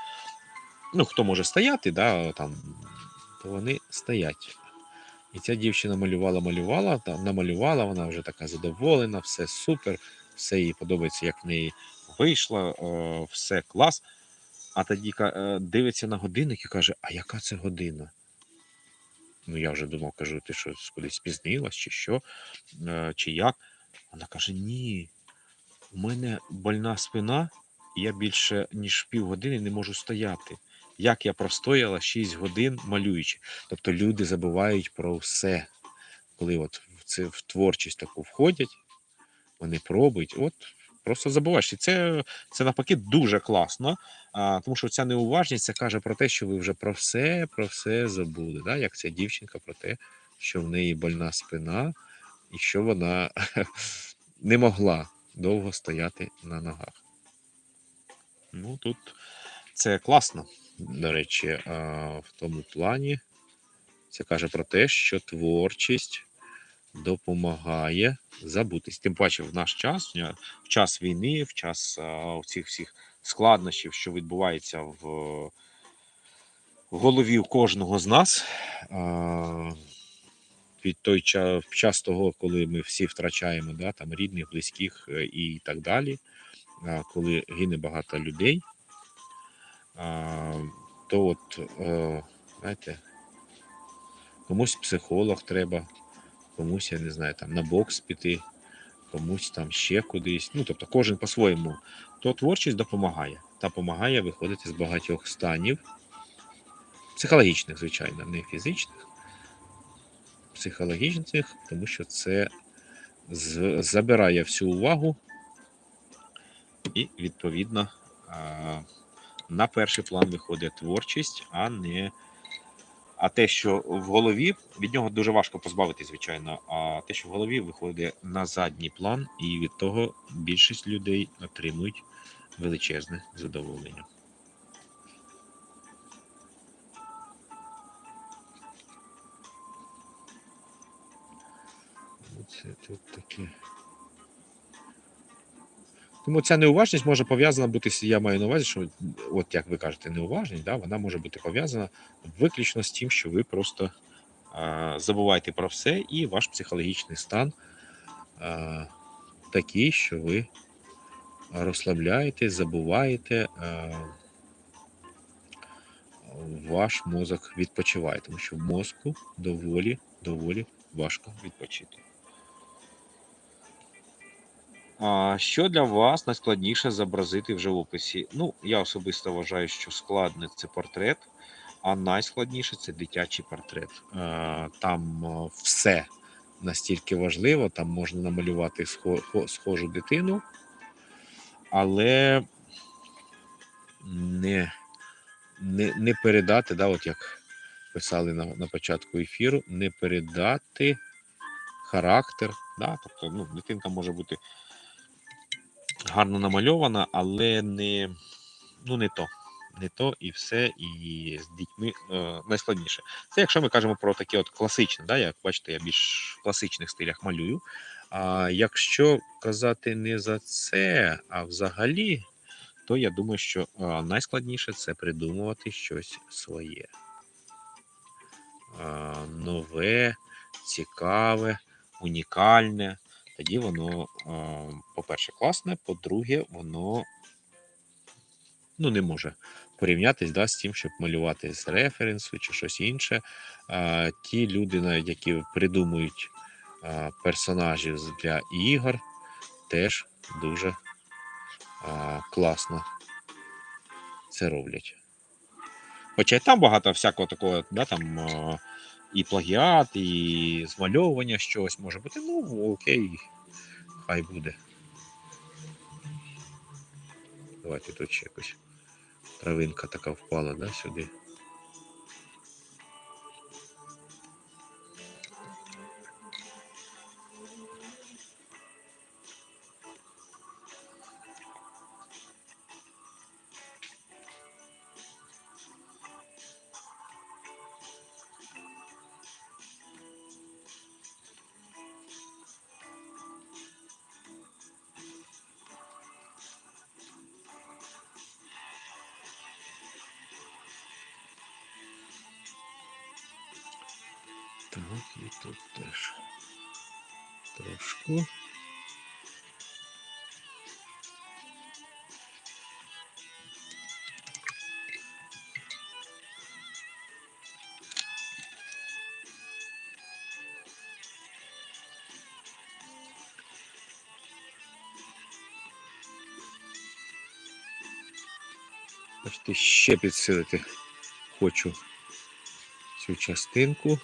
хто може стояти, да, там, то вони стоять. І ця дівчина намалювала, вона вже така задоволена, все супер, все їй подобається, як в неї вийшло, все клас. А тоді дивиться на годинник і каже: а яка це година? Ну, я вже думав, кажу, ти що, кудись спізнилась, чи що, чи як? Вона каже: ні, у мене больна спина, і я більше, ніж півгодини не можу стояти. Як я простояла 6 годин малюючи. Тобто люди забувають про все. Коли от в творчість таку входять, вони пробують. От просто забуваєш. І це навпаки дуже класно, тому що ця неуважність це каже про те, що ви вже про все забули. Да? Як ця дівчинка про те, що в неї больна спина і що вона не могла довго стояти на ногах. Ну, тут це класно, до речі, в тому плані. Це каже про те, що творчість допомагає забутись. Тим паче в наш час, в час війни, в час цих всіх складнощів, що відбувається в голові у кожного з нас. Від той час того, коли ми всі втрачаємо там рідних, близьких і так далі, коли гине багато людей, то от, знаєте, комусь психолог треба, комусь, я не знаю, там на бокс піти, комусь там ще кудись. Ну, тобто кожен по-своєму. То творчість допомагає виходити з багатьох станів, психологічних, звичайно, не фізичних, психологічних, тому що це забирає всю увагу і, відповідно, на перший план виходить творчість, а те, що в голові, від нього дуже важко позбавитись, звичайно, а те, що в голові виходить на задній план, і від того більшість людей отримують величезне задоволення. Оце тут таке. Тому ця неуважність може пов'язана бути, я маю на увазі, що, от як ви кажете, неуважність, вона може бути пов'язана виключно з тим, що ви просто забуваєте про все, і ваш психологічний стан такий, що ви розслабляєте, забуваєте, ваш мозок відпочиває, тому що в мозку доволі важко відпочити. Що для вас найскладніше зобразити в живописі? Ну, я особисто вважаю, що складне – це портрет, а найскладніше – це дитячий портрет. Там все настільки важливо, там можна намалювати схожу дитину, але не передати, от як писали на початку ефіру, не передати характер. Тобто, дитинка може бути гарно намальована, але не то і все, і з дітьми найскладніше. Це якщо ми кажемо про таке от класичне, як бачите, я більш в класичних стилях малюю. А якщо казати не за це, а взагалі, то я думаю, що найскладніше це придумувати щось своє. Нове, цікаве, унікальне. Тоді воно, по-перше, класне, по-друге, воно не може порівнятись з тим, щоб малювати з референсу чи щось інше. Ті люди, навіть які придумують персонажів для ігор, теж дуже класно це роблять. Хоча і там багато всякого такого, і плагіат, і змальовування щось може бути. Окей, хай буде. Давайте тут ще якось травинка така впала, сюди. Так, і тут теж трошку. Бачите, ще підсилити хочу цю частинку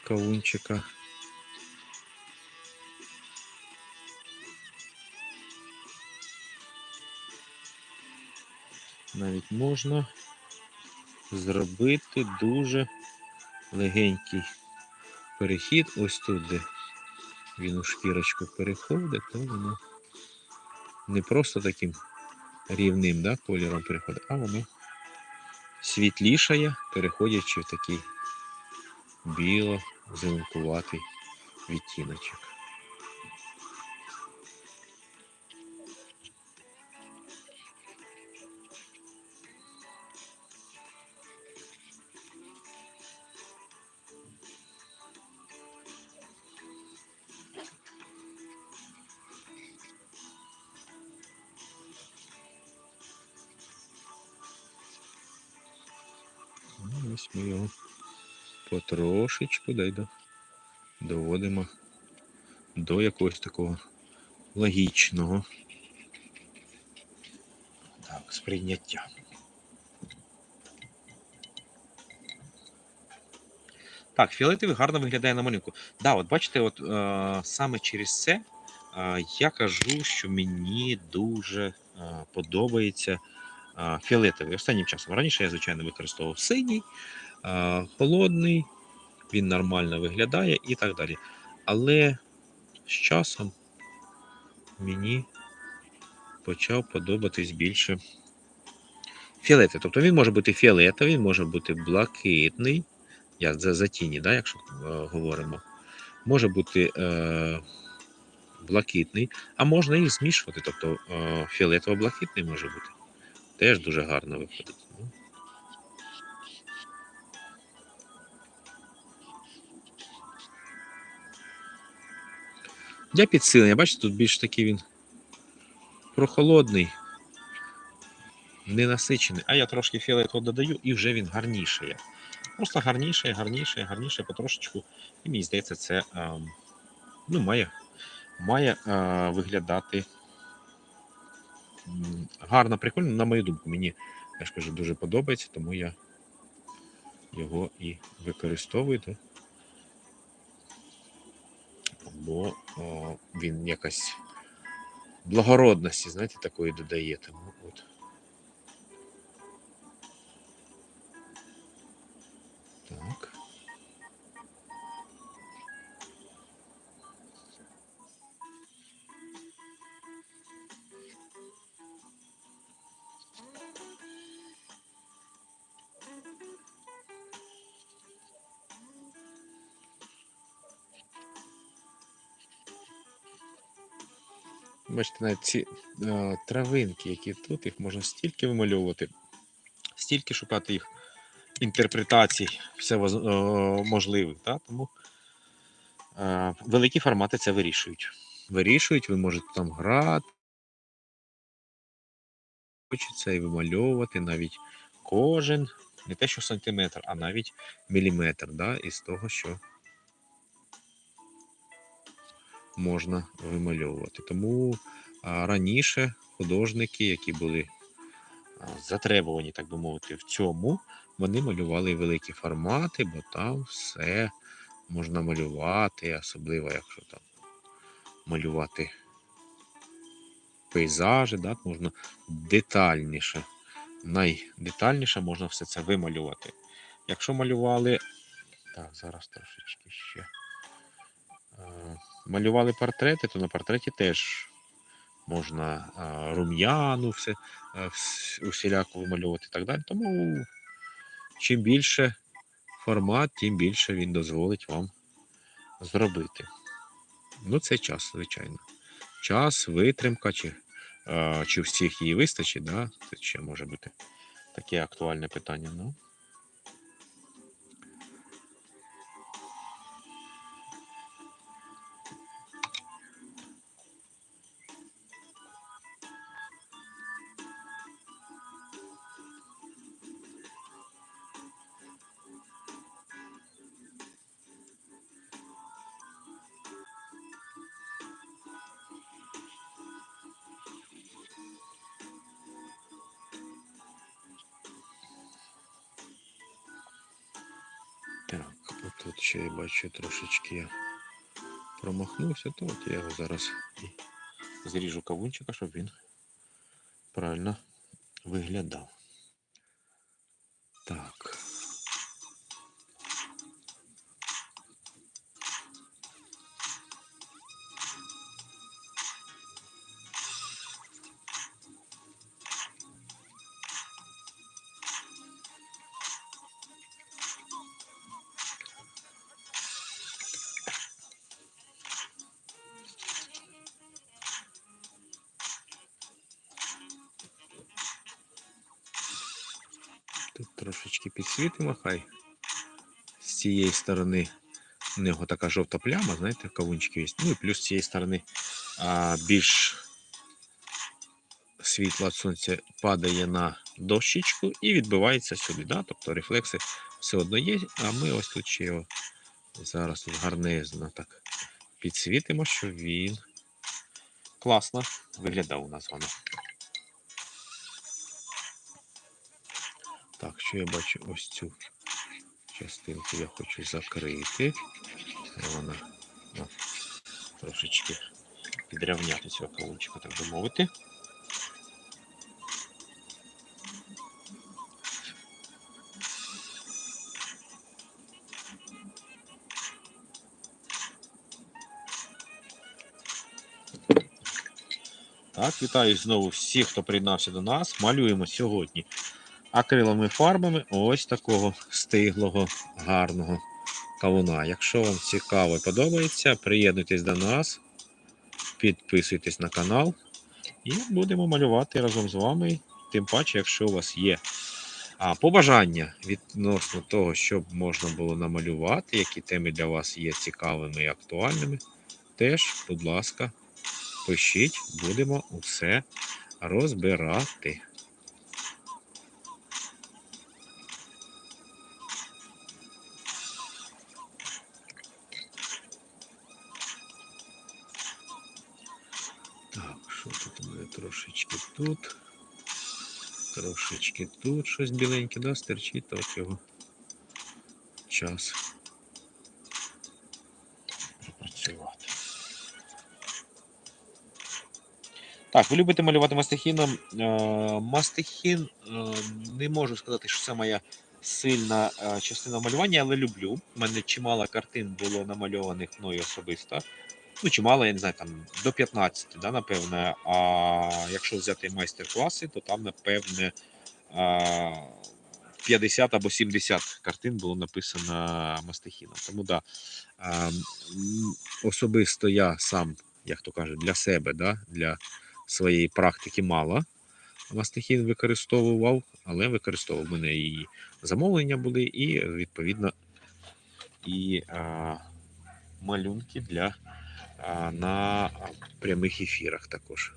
кавунчика. навіть можна зробити дуже легенький перехід. Ось тут, де він у шкірочку переходить, то воно не просто таким рівним, да, кольором переходить, а воно світлішає, переходячи в такий біло-зеленкуватий відтіночок. Ну, ось ми його потрошечку доводимо до якогось такого логічного сприйняття. Так, фіолетовий гарно виглядає на малюнку. Да, от бачите, от саме через це я кажу, що мені дуже подобається фіолетовий останнім часом. Раніше я, звичайно, використовував синій, холодний, він нормально виглядає і так далі. Але з часом мені почав подобатись більше фіолетовий. Тобто він може бути фіолетовий, він може бути блакитний, як за тіні, да, якщо говоримо. Може бути блакитний, а можна їх змішувати. Тобто фіолетово-блакитний може бути. Теж дуже гарно виходить. Для підсилення, бачите, тут більш такий він прохолодний, ненасичений, а я трошки фіолетового додаю і вже він гарнішає. Просто гарніше потрошечку. І мені здається, це ну, має виглядати гарно, прикольно, на мою думку. Мені, я ж кажу, дуже подобається, тому я його і використовую. Бо він якась благородності, знаєте, такої додає. Тому от. Так. Бачите, навіть ці травинки, які тут, їх можна стільки вимальовувати, стільки шукати їх інтерпретацій, все можливих. Да? Тому великі формати це вирішують. Ви можете там грати, хочеться і вимальовувати навіть кожен, не те що сантиметр, а навіть міліметр, да? Із того, що можна вимальовувати. Тому раніше художники, які були затребувані, так би мовити, в цьому, вони малювали великі формати, бо там все можна малювати, особливо, якщо там малювати пейзажі, да, можна детальніше, найдетальніше можна все це вималювати. Якщо малювали, так, зараз трошечки ще, малювали портрети, то на портреті теж можна рум'яну, усіляко вимальовувати і так далі. Тому чим більше формат, тим більше він дозволить вам зробити. Ну, це час, звичайно. Час, витримка, чи всіх її вистачить, да? Це ще може бути таке актуальне питання. Ну. Так, тут ще я бачу трошечки я промахнувся, то от я його зараз зріжу кавунчика, щоб він правильно виглядав. Так. Тут трошечки підсвітимо, хай з цієї сторони у нього така жовта пляма, знаєте, кавунчики є. Ну і плюс з цієї сторони більш світло від сонця падає на дощечку і відбивається сюди. Да? Тобто рефлекси все одно є, а ми ось тут ще його зараз тут гарнезно так підсвітимо, щоб він класно виглядав у нас з вами. Так, що я бачу, ось цю частинку я хочу закрити. Вона трошечки підрівняти цього кавунчика, так би мовити. Так, вітаю знову всіх, хто приєднався до нас. Малюємо сьогодні акриловими фарбами ось такого стиглого, гарного кавуна. Якщо вам цікаво і подобається, приєднуйтесь до нас, підписуйтесь на канал і будемо малювати разом з вами, тим паче, якщо у вас є побажання відносно того, щоб можна було намалювати, які теми для вас є цікавими і актуальними, теж, будь ласка, пишіть, будемо усе розбирати. Так, що тут у мене трошечки тут, трошечки тут щось біленьке, да, стерчить, то його час працювати. Так, ви любите малювати мастихіном. Мастихін, не можу сказати, що це моя сильна частина малювання, але люблю. У мене чимало картин було намальованих мною особисто. Ну, чимало, я не знаю, там до 15, да, напевне. А якщо взяти майстер-класи, то там, напевне, 50 або 70 картин було написано мастихіном. Тому да, особисто я сам, як то кажуть, для себе, да, для своєї практики мало мастихін використовував, але використовував. У мене і замовлення були, і, відповідно, і малюнки для на прямих ефірах також.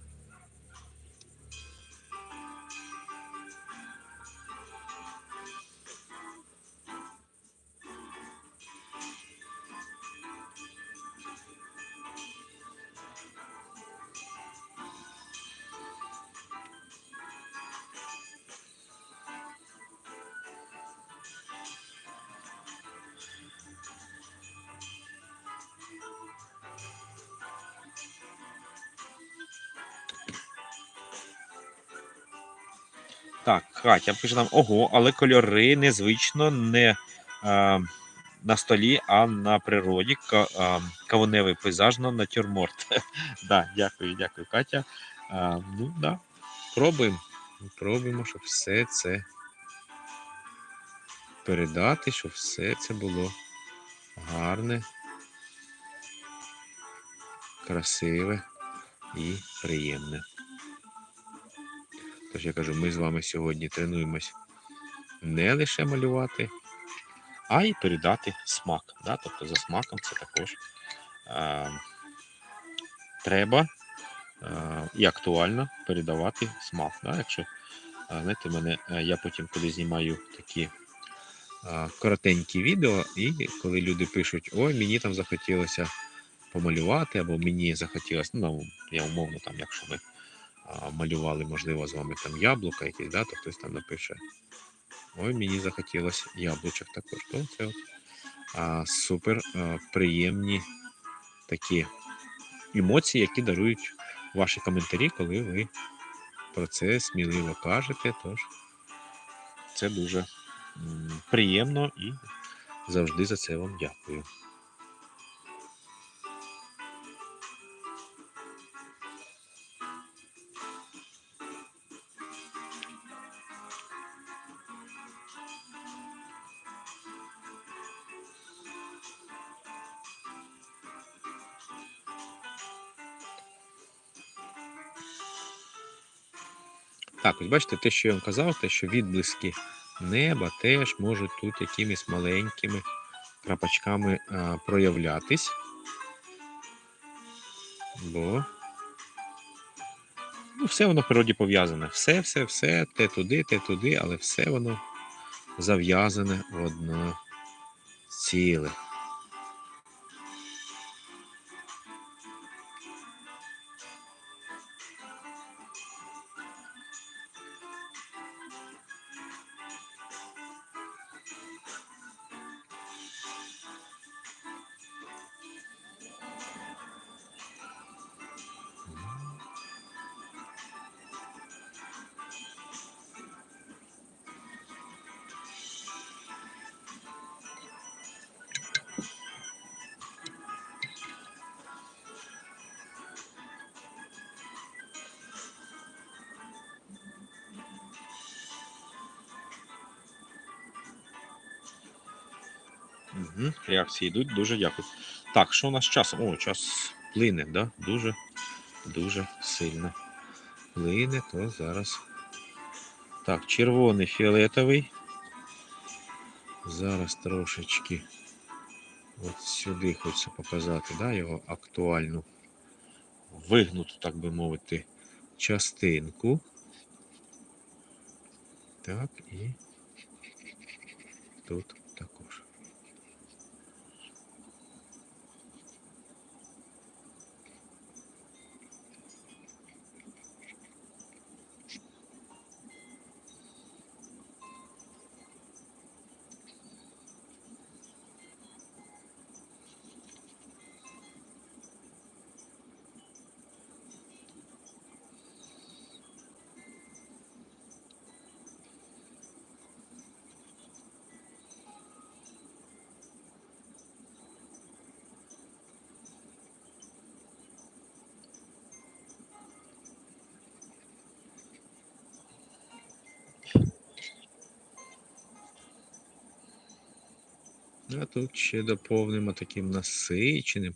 Так, Катя пише нам, ого, але кольори незвично не на столі, а на природі. Кавуневий пейзаж на натюрморт. Да, дякую, Катя. Ну, да, пробуємо, щоб все це передати, щоб все це було гарне, красиве і приємне. Тож я кажу, ми з вами сьогодні тренуємось не лише малювати, а й передати смак. Да? Тобто за смаком це також треба і актуально передавати смак. Да? Якщо, знаєте, я потім, коли знімаю такі коротенькі відео, і коли люди пишуть, ой, мені там захотілося помалювати, або мені захотілося, ну, я умовно, там, якщо ми малювали, можливо, з вами там яблука якісь, да, то хтось там напише, ой, мені захотілося яблучок також. То це супер приємні такі емоції, які дарують ваші коментарі, коли ви про це сміливо кажете. Тож це дуже приємно і завжди за це вам дякую. Так, ось бачите, те, що я вам казав, те, що відблиски неба теж можуть тут якимись маленькими крапочками проявлятись. Бо все воно в природі пов'язане. Все, те туди, але все воно зав'язане в одно ціле. Реакції йдуть, дуже дякую. Так, що у нас з часом? О, час плине, да? Дуже сильно плине, то зараз. Так, червоний, фіолетовий. Зараз трошечки от сюди хочеться показати, да, його актуальну, вигнуту, так би мовити, частинку. Так, і тут також. А тут ще доповнимо таким насиченим,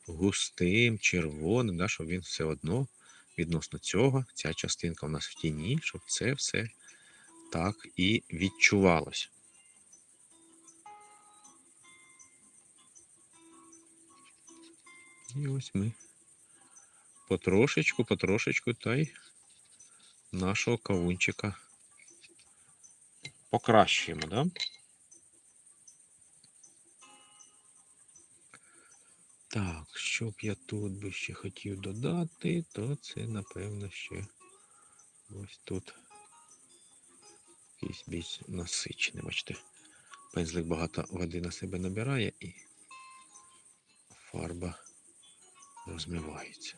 густим, червоним, да, щоб він все одно відносно цього, ця частинка у нас в тіні, щоб це все так і відчувалось. І ось ми потрошечку та й нашого кавунчика покращуємо, да? Так, що б я тут би ще хотів додати, то це, напевно, ще ось тут якийсь більш насичений. Бачите, пензлик багато води на себе набирає і фарба розмивається.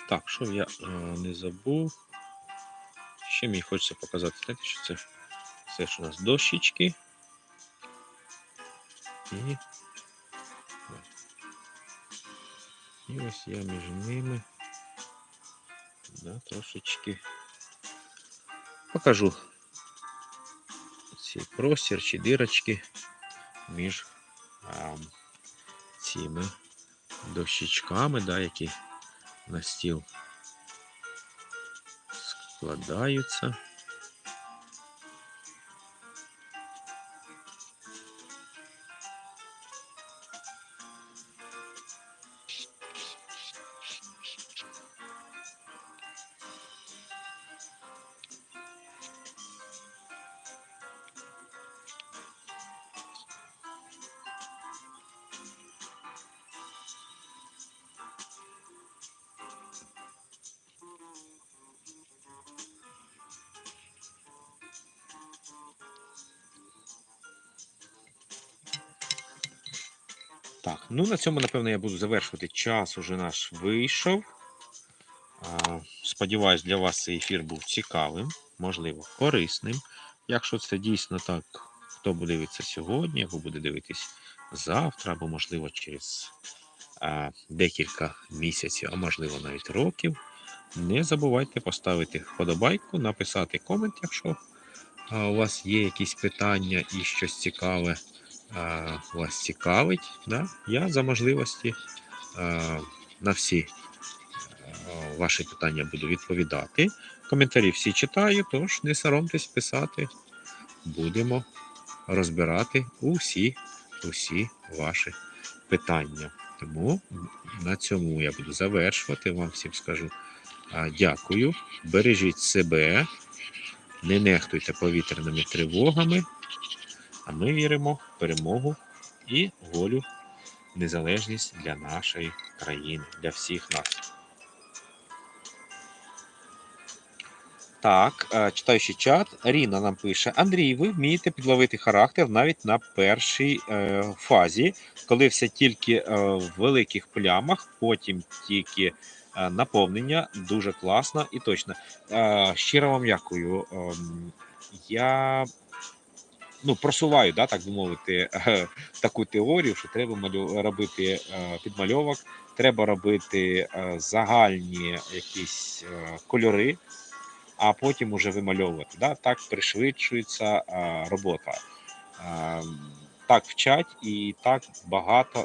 Так, що я не забув. Ще мені хочеться показати, знаєте, що це все ж у нас дощечки. І ось я між ними трошечки покажу цей простір чи дирочки між цими дощечками, які на стіл складаються. Так, ну на цьому, напевно, я буду завершувати. Час уже наш вийшов. Сподіваюсь, для вас цей ефір був цікавим, можливо, корисним. Якщо це дійсно так, хто буде дивитися сьогодні, або буде дивитись завтра, або, можливо, через декілька місяців, а можливо навіть років, не забувайте поставити вподобайку, написати комент, якщо у вас є якісь питання і щось цікаве вас цікавить. Да? Я за можливості на всі ваші питання буду відповідати. Коментарі всі читаю, тож не соромтесь писати. Будемо розбирати усі ваші питання. Тому на цьому я буду завершувати. Вам всім скажу дякую. Бережіть себе, не нехтуйте повітряними тривогами, а ми віримо в перемогу і волю, незалежність для нашої країни, для всіх нас. Так, читаючи чат, Ріна нам пише: Андрій, ви вмієте підловити характер навіть на першій фазі, коли все тільки в великих плямах, потім тільки наповнення, дуже класно і точно. Щиро вам дякую. Я просуваю, так би мовити, таку теорію, що треба робити підмальовок, треба робити загальні якісь кольори, а потім уже вимальовувати. Так пришвидшується робота. Так вчать, і так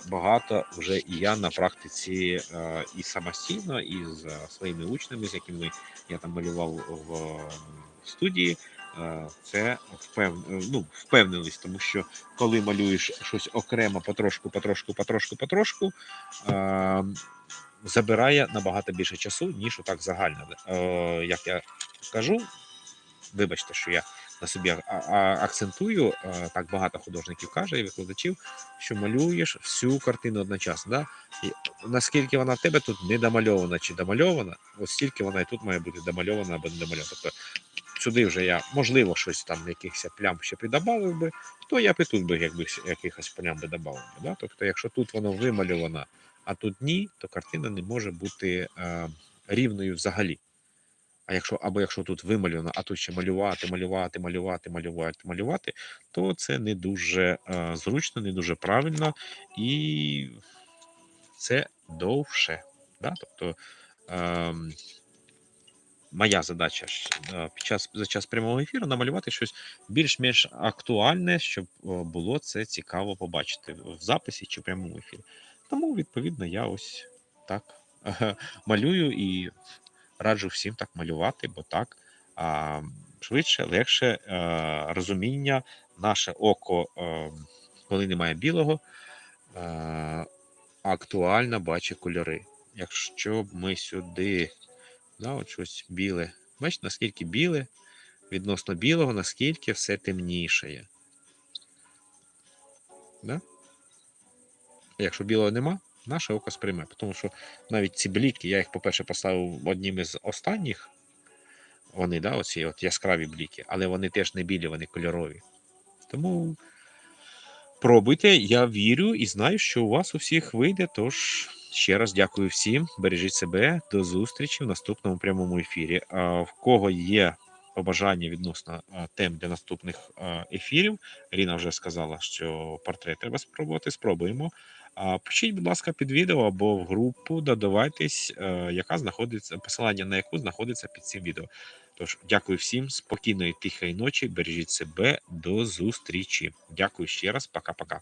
багато вже і я на практиці і самостійно, і з своїми учнями, з якими я там малював в студії. Це впевненість, тому що коли малюєш щось окремо потрошку, забирає набагато більше часу, ніж отак загально. Як я кажу, вибачте, що я на собі акцентую, так багато художників каже і викладачів, що малюєш всю картину одночасно. Да? І наскільки вона в тебе тут не домальована чи домальована, ось стільки вона і тут має бути домальована або не домальована. Тобто сюди вже я, можливо, щось там, якихось плям ще придобавив би, то я б і тут би якихось плям би додав. Да? Тобто, якщо тут воно вимальовано, а тут ні, то картина не може бути рівною взагалі. Якщо тут вимальовано, а тут ще малювати, то це не дуже зручно, не дуже правильно, і це довше. Да? Тобто моя задача за час прямого ефіру намалювати щось більш-менш актуальне, щоб було це цікаво побачити в записі чи в прямому ефірі. Тому, відповідно, я ось так малюю і раджу всім так малювати, бо так швидше, легше розуміння, наше око, коли немає білого, актуально бачить кольори. Якщо б ми сюди, от щось біле, бачите, наскільки біле, відносно білого, наскільки все темнішає. Да? Якщо білого нема, наше око сприйме. Тому що навіть ці бліки, я їх, по-перше, поставив одним із останніх, вони, оці от яскраві бліки, але вони теж не білі, вони кольорові. Тому пробуйте, я вірю і знаю, що у вас у всіх вийде. Тож, ще раз дякую всім, бережіть себе, до зустрічі в наступному прямому ефірі. В кого є побажання відносно тем для наступних ефірів, Ріна вже сказала, що портрет треба спробувати, спробуємо. Пишіть, будь ласка, під відео або в групу, додавайтесь, яка знаходиться, посилання на яку знаходиться під цим відео. Тож, дякую всім, спокійної, тихої ночі, бережіть себе, до зустрічі. Дякую ще раз, пока-пока.